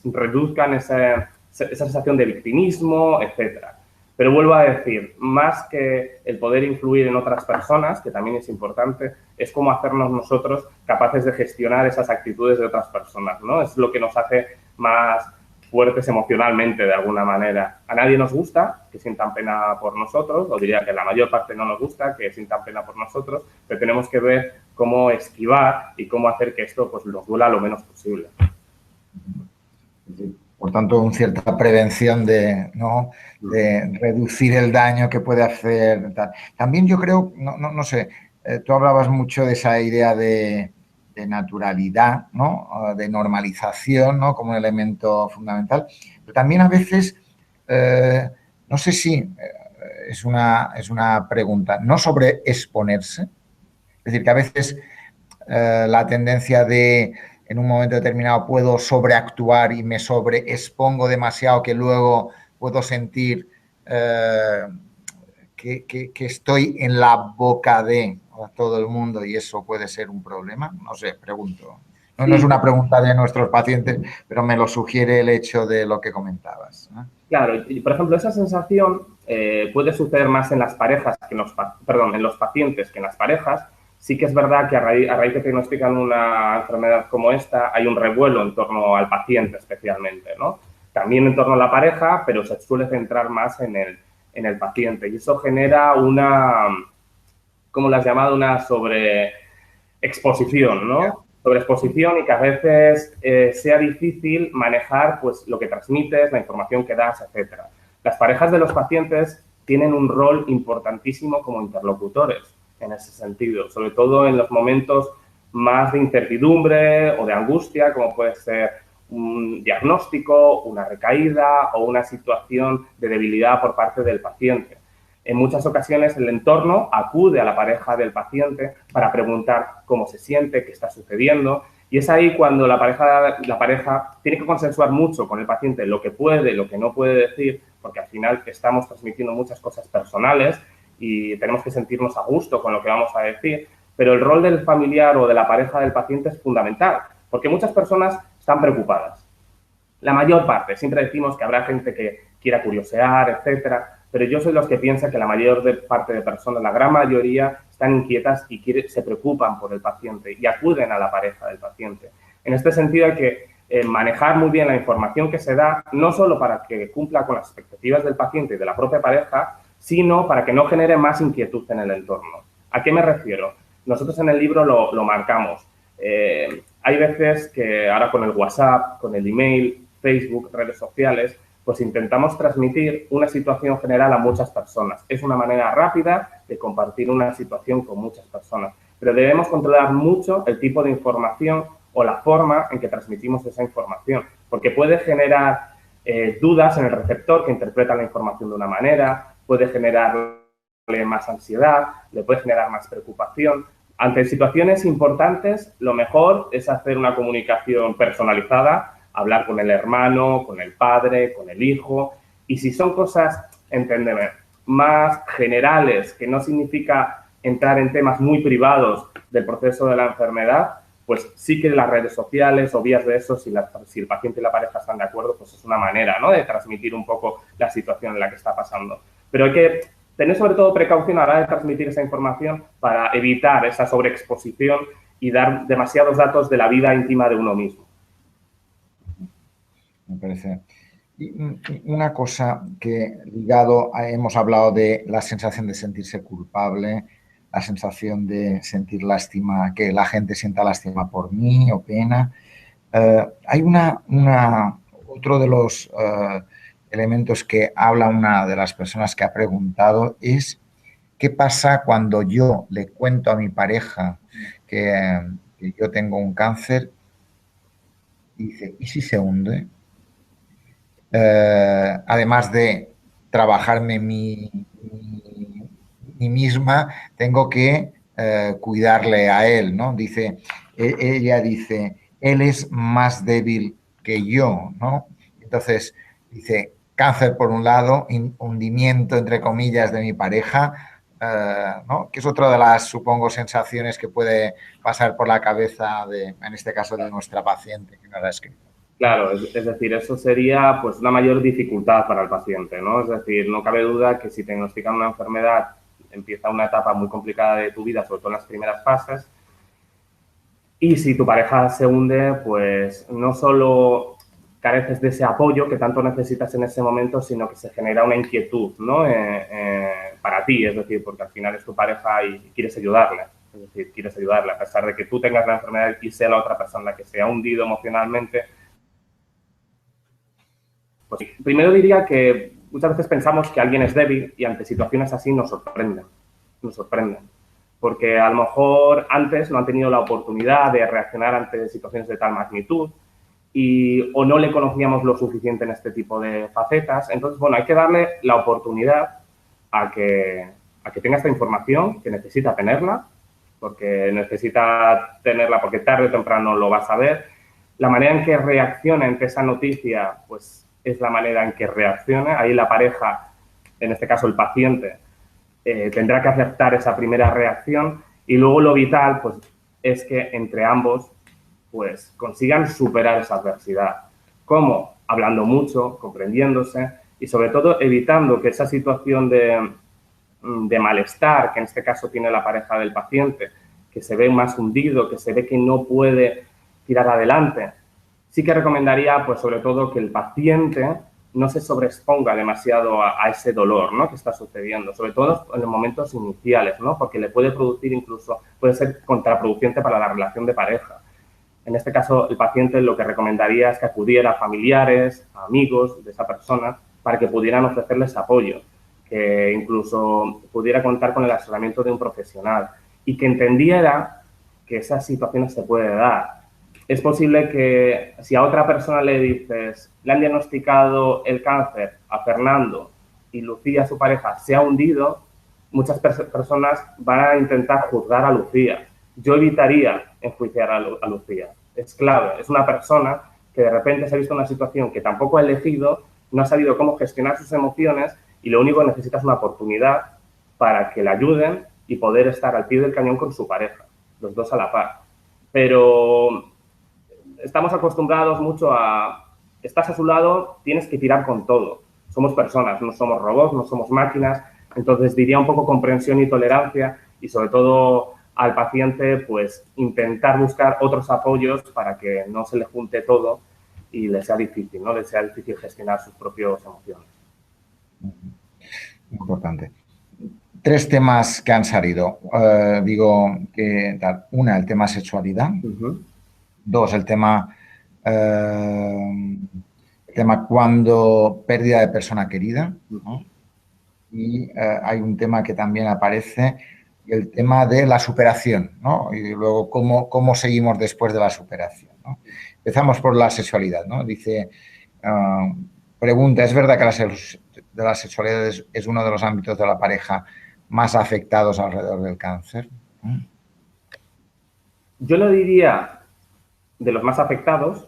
reduzcan esa sensación de victimismo, etcétera. Pero vuelvo a decir, más que el poder influir en otras personas, que también es importante, es cómo hacernos nosotros capaces de gestionar esas actitudes de otras personas, ¿no? Es lo que nos hace más fuertes emocionalmente, de alguna manera. A nadie nos gusta que sientan pena por nosotros, o diría que la mayor parte no nos gusta que sientan pena por nosotros, pero tenemos que ver cómo esquivar y cómo hacer que esto pues nos duela lo menos posible. Por tanto, una cierta prevención de reducir el daño que puede hacer. También yo creo, no sé, tú hablabas mucho de esa idea de naturalidad, ¿no? De normalización, ¿no? Como un elemento fundamental. Pero también a veces, no sé si es una pregunta, no sobre exponerse, Es decir, que a veces la tendencia de en un momento determinado puedo sobreactuar y me sobreexpongo demasiado que luego puedo sentir que estoy en la boca de todo el mundo y eso puede ser un problema. No sé, pregunto. No, no es Sí, una pregunta de nuestros pacientes, pero me lo sugiere el hecho de lo que comentabas, ¿no? claro, y por ejemplo, esa sensación puede suceder más en las parejas que en perdón, en los pacientes que en las parejas. Sí que es verdad que a raíz de que diagnostican una enfermedad como esta, hay un revuelo en torno al paciente especialmente, ¿no? También en torno a la pareja, pero se suele centrar más en el paciente. Y eso genera una, ¿cómo lo has llamado? Una sobreexposición, ¿no? Sobreexposición y que a veces sea difícil manejar pues, lo que transmites, la información que das, etcétera. Las parejas de los pacientes tienen un rol importantísimo como interlocutores en ese sentido, sobre todo en los momentos más de incertidumbre o de angustia, como puede ser un diagnóstico, una recaída o una situación de debilidad por parte del paciente. En muchas ocasiones el entorno acude a la pareja del paciente para preguntar cómo se siente, qué está sucediendo, y es ahí cuando la pareja tiene que consensuar mucho con el paciente lo que puede, lo que no puede decir, porque al final estamos transmitiendo muchas cosas personales y tenemos que sentirnos a gusto con lo que vamos a decir, pero el rol del familiar o de la pareja del paciente es fundamental, porque muchas personas están preocupadas. La mayor parte, siempre decimos que habrá gente que quiera curiosear, etcétera, pero yo soy los que piensan que la mayor parte de personas, la gran mayoría, están inquietas y se preocupan por el paciente y acuden a la pareja del paciente. En este sentido hay que manejar muy bien la información que se da, no solo para que cumpla con las expectativas del paciente y de la propia pareja, sino para que no genere más inquietud en el entorno. ¿A qué me refiero? Nosotros en el libro lo marcamos. Hay veces que ahora con el WhatsApp, con el email, Facebook, redes sociales, pues intentamos transmitir una situación general a muchas personas. Es una manera rápida de compartir una situación con muchas personas, pero debemos controlar mucho el tipo de información o la forma en que transmitimos esa información, porque puede generar dudas en el receptor que interpreta la información de una manera, puede generarle más ansiedad, le puede generar más preocupación. Ante situaciones importantes, lo mejor es hacer una comunicación personalizada, hablar con el hermano, con el padre, con el hijo. Y si son cosas, enténdeme, más generales, que no significa entrar en temas muy privados del proceso de la enfermedad, pues sí que las redes sociales o vías de eso, si el paciente y la pareja están de acuerdo, pues es una manera, ¿no?, de transmitir un poco la situación en la que está pasando. Pero hay que tener sobre todo precaución a la hora de transmitir esa información para evitar esa sobreexposición y dar demasiados datos de la vida íntima de uno mismo. Me parece. Y una cosa que hemos hablado de la sensación de sentirse culpable, la sensación de sentir lástima, que la gente sienta lástima por mí o pena. Hay otro de los elementos que habla una de las personas que ha preguntado es qué pasa cuando yo le cuento a mi pareja que yo tengo un cáncer y dice, ¿y si se hunde? Además de trabajarme mí misma, tengo que cuidarle a él, ¿no? Ella dice, él es más débil que yo, ¿no? Entonces, dice, cáncer por un lado, hundimiento, entre comillas, de mi pareja, ¿no? Que es otra de las, supongo, sensaciones que puede pasar por la cabeza, en este caso, de nuestra paciente que nos ha escrito. Claro, es decir, eso sería pues una mayor dificultad para el paciente, ¿no? Es decir, no cabe duda que si te diagnostican una enfermedad, empieza una etapa muy complicada de tu vida, sobre todo en las primeras fases, y si tu pareja se hunde, pues no solo careces de ese apoyo que tanto necesitas en ese momento, sino que se genera una inquietud, ¿no?, para ti, es decir, porque al final es tu pareja y quieres ayudarle. Es decir, quieres ayudarle a pesar de que tú tengas la enfermedad y sea la otra persona la que se ha hundido emocionalmente. Pues primero diría que muchas veces pensamos que alguien es débil y ante situaciones así nos sorprenden. Porque a lo mejor antes no han tenido la oportunidad de reaccionar ante situaciones de tal magnitud o no le conocíamos lo suficiente en este tipo de facetas. Entonces, bueno, hay que darle la oportunidad a que tenga esta información, que necesita tenerla, porque necesita tenerla, porque tarde o temprano lo va a saber. La manera en que reacciona ante esa noticia, pues es la manera en que reacciona. Ahí la pareja, en este caso el paciente, tendrá que aceptar esa primera reacción y luego lo vital, pues, es que entre ambos, pues, consigan superar esa adversidad. ¿Cómo? Hablando mucho, comprendiéndose y, sobre todo, evitando que esa situación de malestar, que en este caso tiene la pareja del paciente, que se ve más hundido, que se ve que no puede tirar adelante. Sí que recomendaría, pues, sobre todo, que el paciente no se sobreexponga demasiado a ese dolor, ¿no?, que está sucediendo, sobre todo en los momentos iniciales, ¿no?, porque le puede producir incluso, puede ser contraproducente para la relación de pareja. En este caso, el paciente lo que recomendaría es que acudiera a familiares, a amigos de esa persona, para que pudieran ofrecerles apoyo, que incluso pudiera contar con el asesoramiento de un profesional y que entendiera que esas situaciones se pueden dar. Es posible que si a otra persona le dices, le han diagnosticado el cáncer a Fernando y Lucía, su pareja, se ha hundido, muchas personas van a intentar juzgar a Lucía. Yo evitaría enjuiciar a Lucía. Es clave. Es una persona que de repente se ha visto en una situación que tampoco ha elegido, no ha sabido cómo gestionar sus emociones y lo único que necesita es una oportunidad para que la ayuden y poder estar al pie del cañón con su pareja, los dos a la par. Pero estamos acostumbrados mucho a, estás a su lado, tienes que tirar con todo. Somos personas, no somos robots, no somos máquinas. Entonces, diría un poco comprensión y tolerancia y, sobre todo, al paciente, pues, intentar buscar otros apoyos para que no se le junte todo y le sea difícil, ¿no? Le sea difícil gestionar sus propias emociones. Importante. 3 temas que han salido. Digo que tal. Una, el tema sexualidad. 2, el tema cuando pérdida de persona querida, ¿no? Y hay un tema que también aparece, el tema de la superación, ¿no? Y luego cómo seguimos después de la superación, ¿no? Empezamos por la sexualidad, ¿no? Dice, pregunta, ¿es verdad que la sexualidad es uno de los ámbitos de la pareja más afectados alrededor del cáncer? Yo lo diría de los más afectados,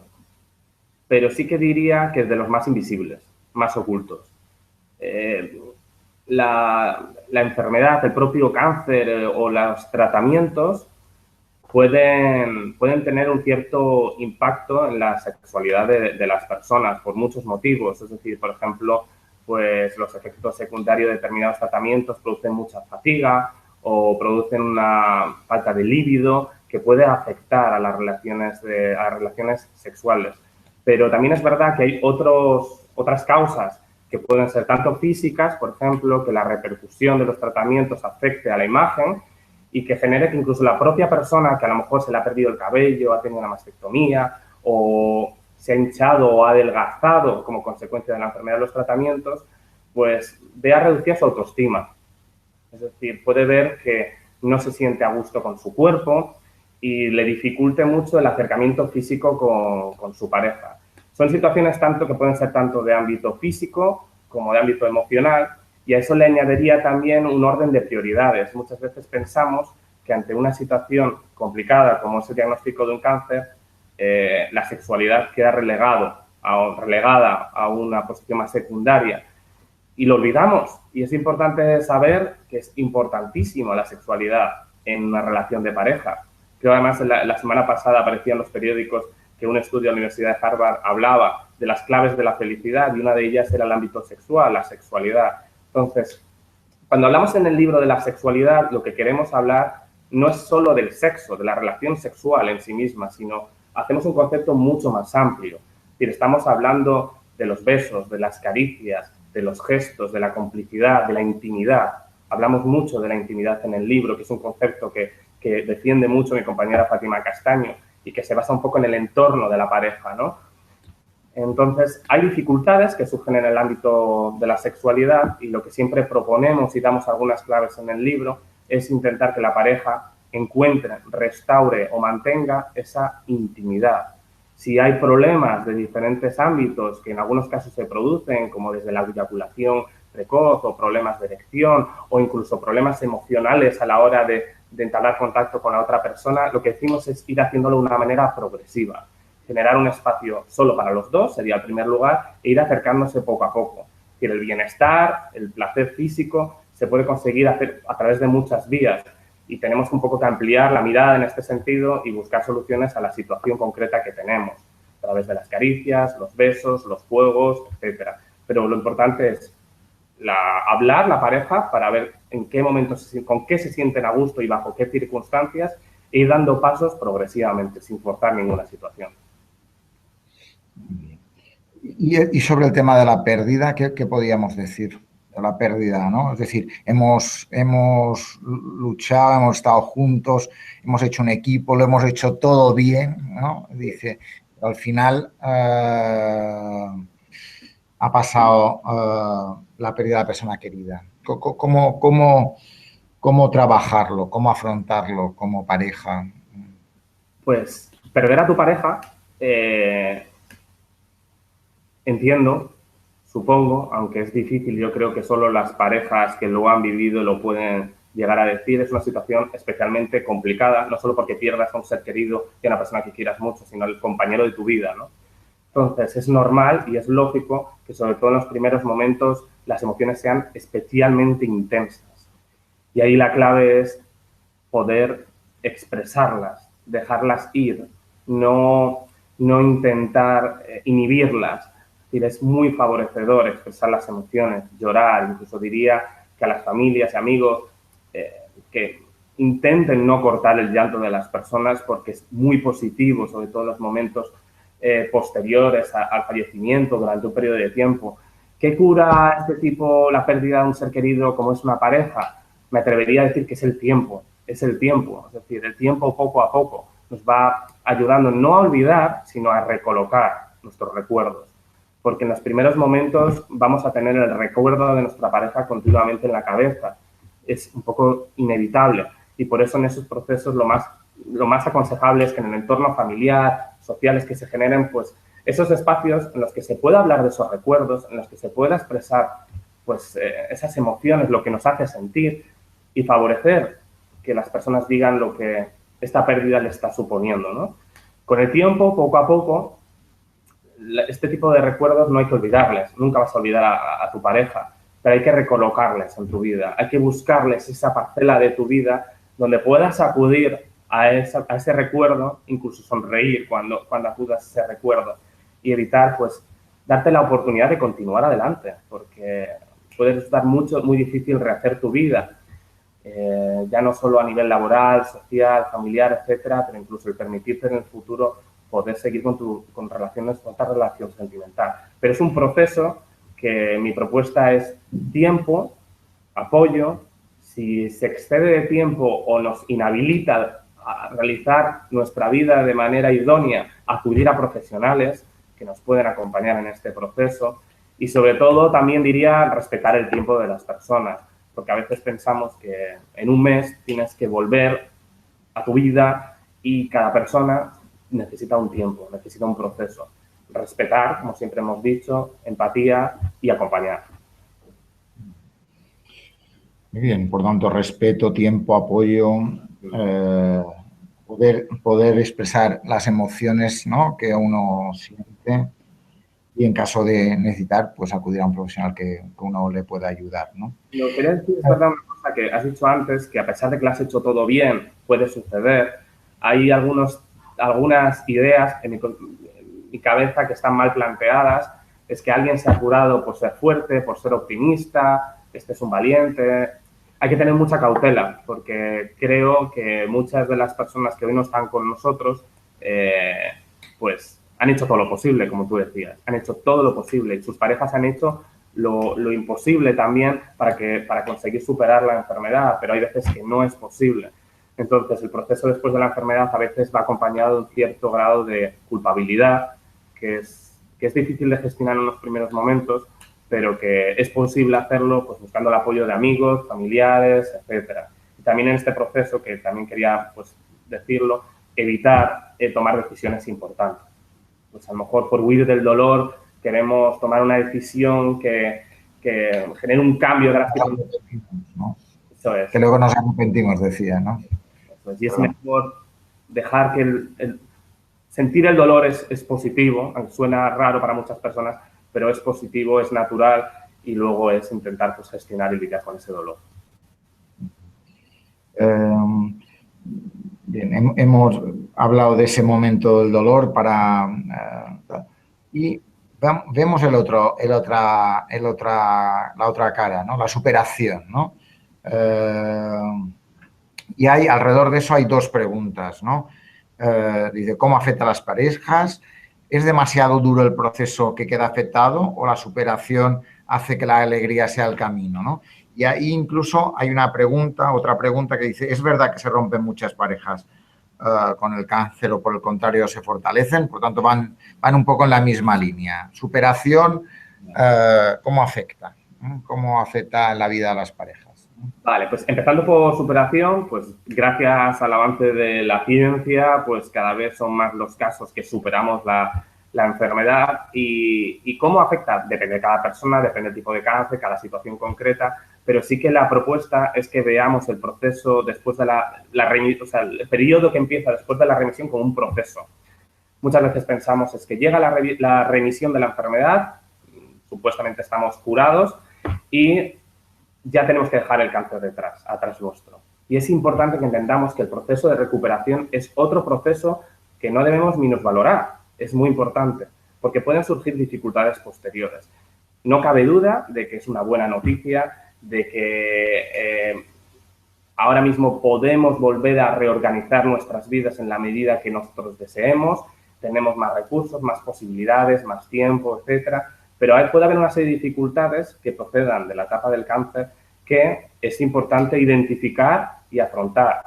pero sí que diría que es de los más invisibles, más ocultos. La enfermedad, el propio cáncer o los tratamientos pueden tener un cierto impacto en la sexualidad de las personas por muchos motivos. Es decir, por ejemplo, pues los efectos secundarios de determinados tratamientos producen mucha fatiga o producen una falta de líbido que puede afectar a las relaciones sexuales. Pero también es verdad que hay otras causas que pueden ser tanto físicas, por ejemplo, que la repercusión de los tratamientos afecte a la imagen y que genere que incluso la propia persona que a lo mejor se le ha perdido el cabello, ha tenido una mastectomía o se ha hinchado o ha adelgazado como consecuencia de la enfermedad de los tratamientos, pues vea reducida su autoestima. Es decir, puede ver que no se siente a gusto con su cuerpo y le dificulte mucho el acercamiento físico con su pareja. Son situaciones que pueden ser tanto de ámbito físico como de ámbito emocional y a eso le añadiría también un orden de prioridades. Muchas veces pensamos que ante una situación complicada como es el diagnóstico de un cáncer, la sexualidad queda relegada a una posición más secundaria y lo olvidamos. Y es importante saber que es importantísimo la sexualidad en una relación de pareja. Creo además la semana pasada aparecía en los periódicos que un estudio de la Universidad de Harvard hablaba de las claves de la felicidad y una de ellas era el ámbito sexual, la sexualidad. Entonces, cuando hablamos en el libro de la sexualidad, lo que queremos hablar no es solo del sexo, de la relación sexual en sí misma, sino hacemos un concepto mucho más amplio. Es decir, estamos hablando de los besos, de las caricias, de los gestos, de la complicidad, de la intimidad. Hablamos mucho de la intimidad en el libro, que es un concepto que defiende mucho mi compañera Fátima Castaño y que se basa un poco en el entorno de la pareja, ¿no? Entonces, hay dificultades que surgen en el ámbito de la sexualidad y lo que siempre proponemos y damos algunas claves en el libro es intentar que la pareja encuentre, restaure o mantenga esa intimidad. Si hay problemas de diferentes ámbitos que en algunos casos se producen, como desde la eyaculación precoz o problemas de erección o incluso problemas emocionales a la hora de de entablar contacto con la otra persona, lo que decimos es ir haciéndolo de una manera progresiva. Generar un espacio solo para los dos, sería el primer lugar, e ir acercándose poco a poco. Es decir, el bienestar, el placer físico, se puede conseguir hacer a través de muchas vías y tenemos un poco que ampliar la mirada en este sentido y buscar soluciones a la situación concreta que tenemos, a través de las caricias, los besos, los juegos, etcétera. Pero lo importante es hablar la pareja para ver en qué momentos, con qué se sienten a gusto y bajo qué circunstancias, e ir dando pasos progresivamente, sin forzar ninguna situación. Y sobre el tema de la pérdida, ¿qué podríamos decir? De la pérdida, ¿no? Es decir, hemos luchado, hemos estado juntos, hemos hecho un equipo, lo hemos hecho todo bien, ¿no? Dice, al final ha pasado la pérdida de la persona querida. ¿Cómo trabajarlo? ¿Cómo afrontarlo como pareja? Pues perder a tu pareja, entiendo, supongo, aunque es difícil, yo creo que solo las parejas que lo han vivido lo pueden llegar a decir, es una situación especialmente complicada, no solo porque pierdas a un ser querido y a una persona que quieras mucho, sino el compañero de tu vida, ¿no? Entonces, es normal y es lógico que, sobre todo en los primeros momentos, las emociones sean especialmente intensas. Y ahí la clave es poder expresarlas, dejarlas ir, no intentar inhibirlas. Es decir, es muy favorecedor expresar las emociones, llorar, incluso diría que a las familias y amigos que intenten no cortar el llanto de las personas porque es muy positivo, sobre todo en los momentos posteriores al fallecimiento, durante un periodo de tiempo. ¿Qué cura este tipo la pérdida de un ser querido como es una pareja? Me atrevería a decir que es el tiempo, es decir, el tiempo poco a poco nos va ayudando no a olvidar, sino a recolocar nuestros recuerdos, porque en los primeros momentos vamos a tener el recuerdo de nuestra pareja continuamente en la cabeza, es un poco inevitable y por eso en esos procesos lo más aconsejable es que en el entorno familiar, sociales que se generen, pues esos espacios en los que se pueda hablar de esos recuerdos, en los que se pueda expresar pues esas emociones, lo que nos hace sentir y favorecer que las personas digan lo que esta pérdida le está suponiendo, ¿no? Con el tiempo, poco a poco, este tipo de recuerdos no hay que olvidarles, nunca vas a olvidar a tu pareja, pero hay que recolocarles en tu vida, hay que buscarles esa parcela de tu vida donde puedas acudir a ese recuerdo, incluso sonreír cuando acudas a ese recuerdo y evitar, pues, darte la oportunidad de continuar adelante, porque puede resultar muy difícil rehacer tu vida, ya no solo a nivel laboral, social, familiar, etcétera, pero incluso el permitirte en el futuro poder seguir con esta relación sentimental. Pero es un proceso que mi propuesta es tiempo, apoyo. Si se excede de tiempo o nos inhabilita a realizar nuestra vida de manera idónea, acudir a profesionales que nos pueden acompañar en este proceso y, sobre todo, también diría respetar el tiempo de las personas, porque a veces pensamos que en un mes tienes que volver a tu vida y cada persona necesita un tiempo, necesita un proceso. Respetar, como siempre hemos dicho, empatía y acompañar. Muy bien, por tanto, respeto, tiempo, apoyo, poder expresar las emociones, ¿no?, que uno siente y en caso de necesitar, pues acudir a un profesional que uno le pueda ayudar, ¿no? Lo que quería decir es verdad una cosa que has dicho antes, que a pesar de que lo has hecho todo bien, puede suceder. Hay algunas ideas en mi cabeza que están mal planteadas. Es que alguien se ha curado por ser fuerte, por ser optimista, este es un valiente. Hay que tener mucha cautela porque creo que muchas de las personas que hoy no están con nosotros, pues han hecho todo lo posible, como tú decías. Han hecho todo lo posible y sus parejas han hecho lo imposible también para conseguir superar la enfermedad, pero hay veces que no es posible. Entonces, el proceso después de la enfermedad a veces va acompañado de un cierto grado de culpabilidad, que es difícil de gestionar en los primeros momentos, pero que es posible hacerlo pues buscando el apoyo de amigos, familiares, etcétera. Y también en este proceso, que también quería pues decirlo, evitar tomar decisiones importantes. Pues a lo mejor por huir del dolor queremos tomar una decisión que genere un cambio drástico. ¿No? Eso es. Que luego nos arrepentimos, decía, ¿no? Entonces, y es mejor dejar que sentir el dolor es positivo, aunque suena raro para muchas personas, pero es positivo, es natural y luego es intentar pues, gestionar y lidiar con ese dolor. Bien, hemos hablado de ese momento del dolor y vemos la otra cara, ¿no? La superación, ¿no? Y alrededor de eso hay dos preguntas, ¿no? Dice, ¿cómo afecta a las parejas? ¿Es demasiado duro el proceso que queda afectado o la superación hace que la alegría sea el camino, ¿no? Y ahí incluso hay otra pregunta que dice, ¿es verdad que se rompen muchas parejas con el cáncer o por el contrario se fortalecen? Por tanto, van un poco en la misma línea. Superación, ¿cómo afecta? ¿Cómo afecta en la vida a las parejas? Vale, pues empezando por superación, pues gracias al avance de la ciencia, pues cada vez son más los casos que superamos la enfermedad y cómo afecta, depende de cada persona, depende del tipo de cáncer, cada situación concreta, pero sí que la propuesta es que veamos el proceso después de o sea, el periodo que empieza después de la remisión como un proceso. Muchas veces pensamos es que llega la remisión de la enfermedad, supuestamente estamos curados y ya tenemos que dejar el cáncer atrás nuestro. Y es importante que entendamos que el proceso de recuperación es otro proceso que no debemos minusvalorar. Es muy importante, porque pueden surgir dificultades posteriores. No cabe duda de que es una buena noticia, de que ahora mismo podemos volver a reorganizar nuestras vidas en la medida que nosotros deseemos, tenemos más recursos, más posibilidades, más tiempo, etcétera. Pero puede haber una serie de dificultades que procedan de la etapa del cáncer que es importante identificar y afrontar.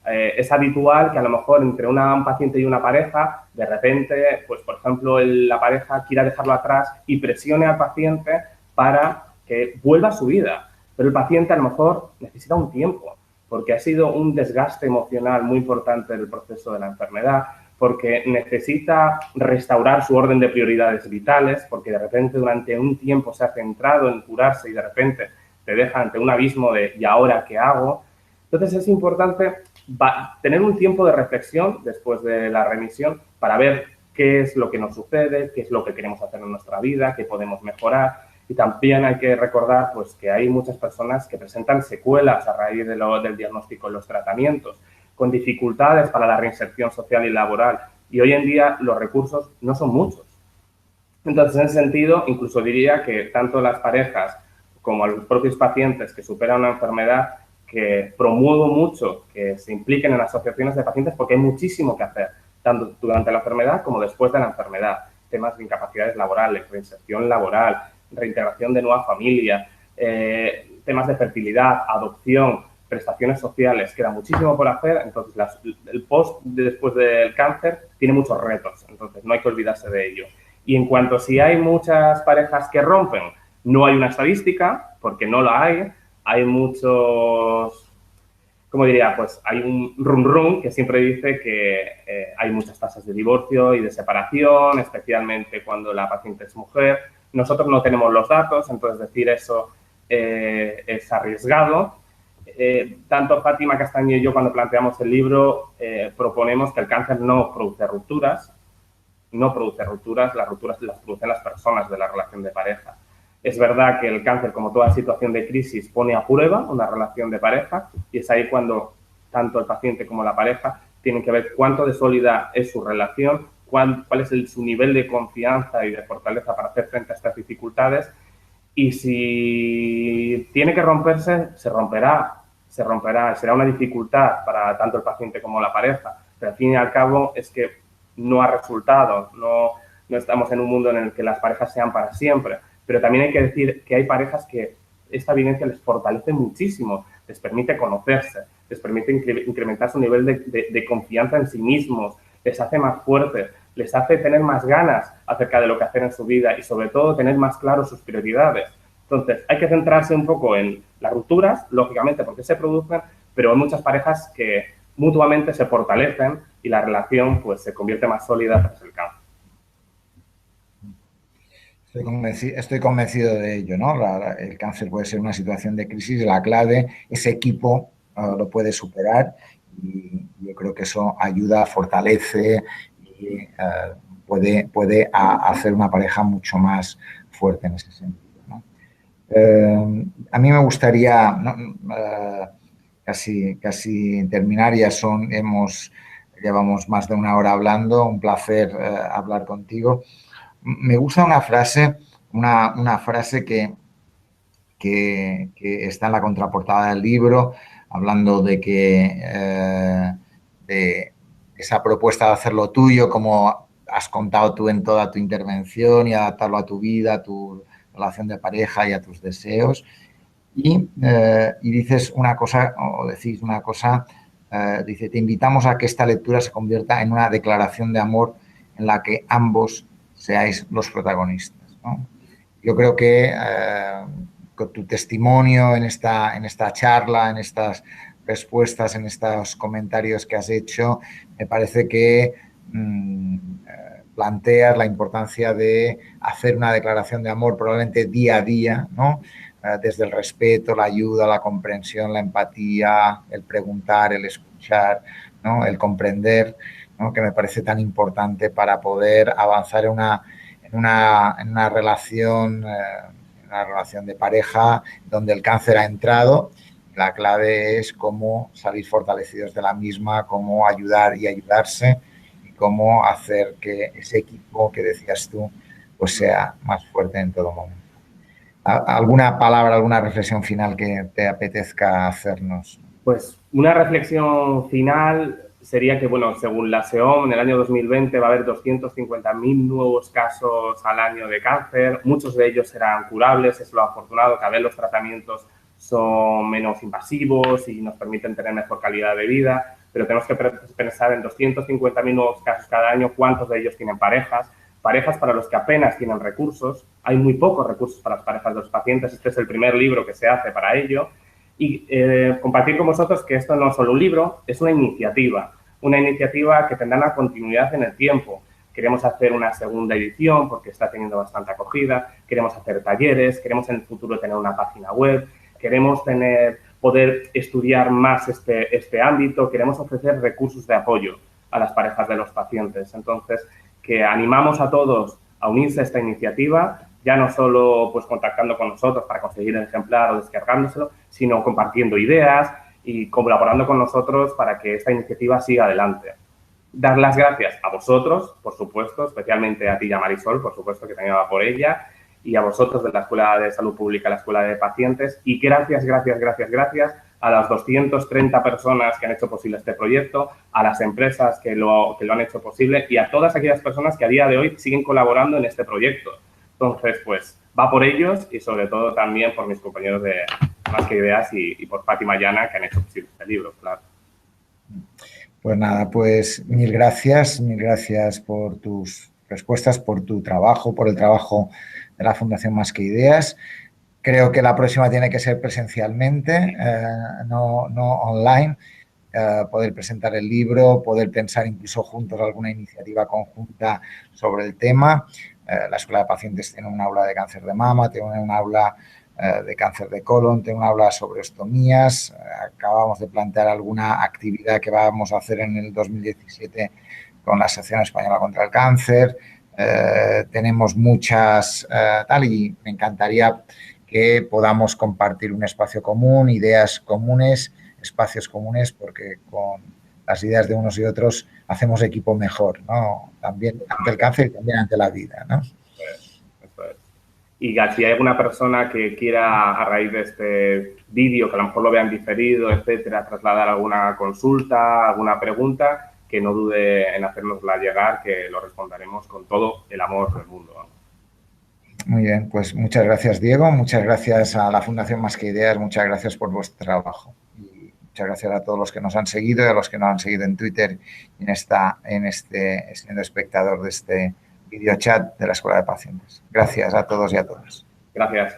Es habitual que a lo mejor entre un paciente y una pareja, de repente, pues por ejemplo, la pareja quiera dejarlo atrás y presione al paciente para que vuelva a su vida. Pero el paciente a lo mejor necesita un tiempo, porque ha sido un desgaste emocional muy importante del proceso de la enfermedad, porque necesita restaurar su orden de prioridades vitales, porque de repente durante un tiempo se ha centrado en curarse y de repente te deja ante un abismo de ¿y ahora qué hago? Entonces es importante tener un tiempo de reflexión después de la remisión para ver qué es lo que nos sucede, qué es lo que queremos hacer en nuestra vida, qué podemos mejorar. Y también hay que recordar pues, que hay muchas personas que presentan secuelas a raíz del diagnóstico en los tratamientos, con dificultades para la reinserción social y laboral. Y hoy en día los recursos no son muchos. Entonces, en ese sentido, incluso diría que tanto las parejas como a los propios pacientes que superan una enfermedad, que promuevo mucho que se impliquen en asociaciones de pacientes porque hay muchísimo que hacer, tanto durante la enfermedad como después de la enfermedad. Temas de incapacidades laborales, reinserción laboral, reintegración de nueva familia, temas de fertilidad, adopción, prestaciones sociales, queda muchísimo por hacer. Entonces, el post después del cáncer tiene muchos retos, entonces no hay que olvidarse de ello. Y en cuanto a si hay muchas parejas que rompen, no hay una estadística, porque no la hay muchos, ¿cómo diría? Pues hay un rum que siempre dice que hay muchas tasas de divorcio y de separación, especialmente cuando la paciente es mujer. Nosotros no tenemos los datos, entonces decir eso es arriesgado. Tanto Fátima Castaño y yo, cuando planteamos el libro, proponemos que el cáncer no produce rupturas, las rupturas las producen las personas de la relación de pareja. Es verdad que el cáncer, como toda situación de crisis, pone a prueba una relación de pareja y es ahí cuando tanto el paciente como la pareja tienen que ver cuánto de sólida es su relación, cuál es su nivel de confianza y de fortaleza para hacer frente a estas dificultades y si tiene que romperse, se romperá, será una dificultad para tanto el paciente como la pareja, pero al fin y al cabo es que no ha resultado, no estamos en un mundo en el que las parejas sean para siempre. Pero también hay que decir que hay parejas que esta vivencia les fortalece muchísimo, les permite conocerse, les permite incrementar su nivel de confianza en sí mismos, les hace más fuertes, les hace tener más ganas acerca de lo que hacer en su vida y sobre todo tener más claro sus prioridades. Entonces, hay que centrarse un poco en las rupturas, lógicamente porque se producen, pero hay muchas parejas que mutuamente se fortalecen y la relación pues se convierte más sólida tras el cáncer. Estoy convencido de ello, ¿no? El cáncer puede ser una situación de crisis, la clave, ese equipo lo puede superar y creo que eso ayuda, fortalece y puede hacer una pareja mucho más fuerte en ese sentido, ¿no? A mí me gustaría, ¿no? Casi terminar, llevamos más de una hora hablando, un placer hablar contigo. Me gusta una frase que está en la contraportada del libro, hablando de esa propuesta de hacerlo tuyo, como has contado tú en toda tu intervención, y adaptarlo a tu vida, a tu relación de pareja y a tus deseos. Y dices una cosa, o decís una cosa, dice, te invitamos a que esta lectura se convierta en una declaración de amor en la que ambos seáis los protagonistas, ¿no? Yo creo que con tu testimonio en esta charla, en estas respuestas, en estos comentarios que has hecho, me parece que planteas la importancia de hacer una declaración de amor probablemente día a día, ¿no? Desde el respeto, la ayuda, la comprensión, la empatía, el preguntar, el escuchar, ¿no? El comprender, ¿no? Que me parece tan importante para poder avanzar en una relación de pareja donde el cáncer ha entrado. La clave es cómo salir fortalecidos de la misma, cómo ayudar y ayudarse, y cómo hacer que ese equipo que decías tú pues sea más fuerte en todo momento. ¿Alguna palabra, alguna reflexión final que te apetezca hacernos? Pues una reflexión final sería que, bueno, según la SEOM, en el año 2020 va a haber 250.000 nuevos casos al año de cáncer. Muchos de ellos serán curables, es lo afortunado. Cada vez los tratamientos son menos invasivos y nos permiten tener mejor calidad de vida. Pero tenemos que pensar en 250.000 nuevos casos cada año, cuántos de ellos tienen parejas para los que apenas tienen recursos. Hay muy pocos recursos para las parejas de los pacientes. Este es el primer libro que se hace para ello. Y compartir con vosotros que esto no es solo un libro, es una iniciativa que tendrá una continuidad en el tiempo. Queremos hacer una segunda edición porque está teniendo bastante acogida, queremos hacer talleres, queremos en el futuro tener una página web, queremos poder estudiar más este ámbito, queremos ofrecer recursos de apoyo a las parejas de los pacientes. Entonces, que animamos a todos a unirse a esta iniciativa, ya no solo pues contactando con nosotros para conseguir el ejemplar o descargándoselo, sino compartiendo ideas y colaborando con nosotros para que esta iniciativa siga adelante. Dar las gracias a vosotros, por supuesto, especialmente a ti y a Marisol, por supuesto, que también va por ella, y a vosotros de la Escuela de Salud Pública, la Escuela de Pacientes, y gracias a las 230 personas que han hecho posible este proyecto, a las empresas que lo han hecho posible y a todas aquellas personas que a día de hoy siguen colaborando en este proyecto. Entonces, pues, va por ellos y sobre todo también por mis compañeros de Más que Ideas y por Fátima y Ana, que han hecho posible este libro, claro. Pues nada, pues mil gracias por tus respuestas, por tu trabajo, por el trabajo de la Fundación Más que Ideas. Creo que la próxima tiene que ser presencialmente, no online. Poder presentar el libro, poder pensar incluso juntos alguna iniciativa conjunta sobre el tema. La Escuela de Pacientes tiene un aula de cáncer de mama, tiene un aula de cáncer de colon, tiene un aula sobre ostomías. Acabamos de plantear alguna actividad que vamos a hacer en el 2017 con la Asociación Española contra el Cáncer. Tenemos muchas y me encantaría que podamos compartir un espacio común, ideas comunes, espacios comunes, porque con las ideas de unos y otros hacemos equipo mejor, ¿no? También ante el cáncer y también ante la vida, ¿no? Eso es. Y si hay alguna persona que quiera, a raíz de este vídeo, que a lo mejor lo vean diferido, etcétera, trasladar alguna consulta, alguna pregunta, que no dude en hacérnosla llegar, que lo responderemos con todo el amor del mundo, ¿no? Muy bien, pues muchas gracias, Diego. Muchas gracias a la Fundación Más que Ideas. Muchas gracias por vuestro trabajo. Y muchas gracias a todos los que nos han seguido y a los que nos han seguido en Twitter y siendo espectador de este video chat de la Escuela de Pacientes. Gracias a todos y a todas. Gracias.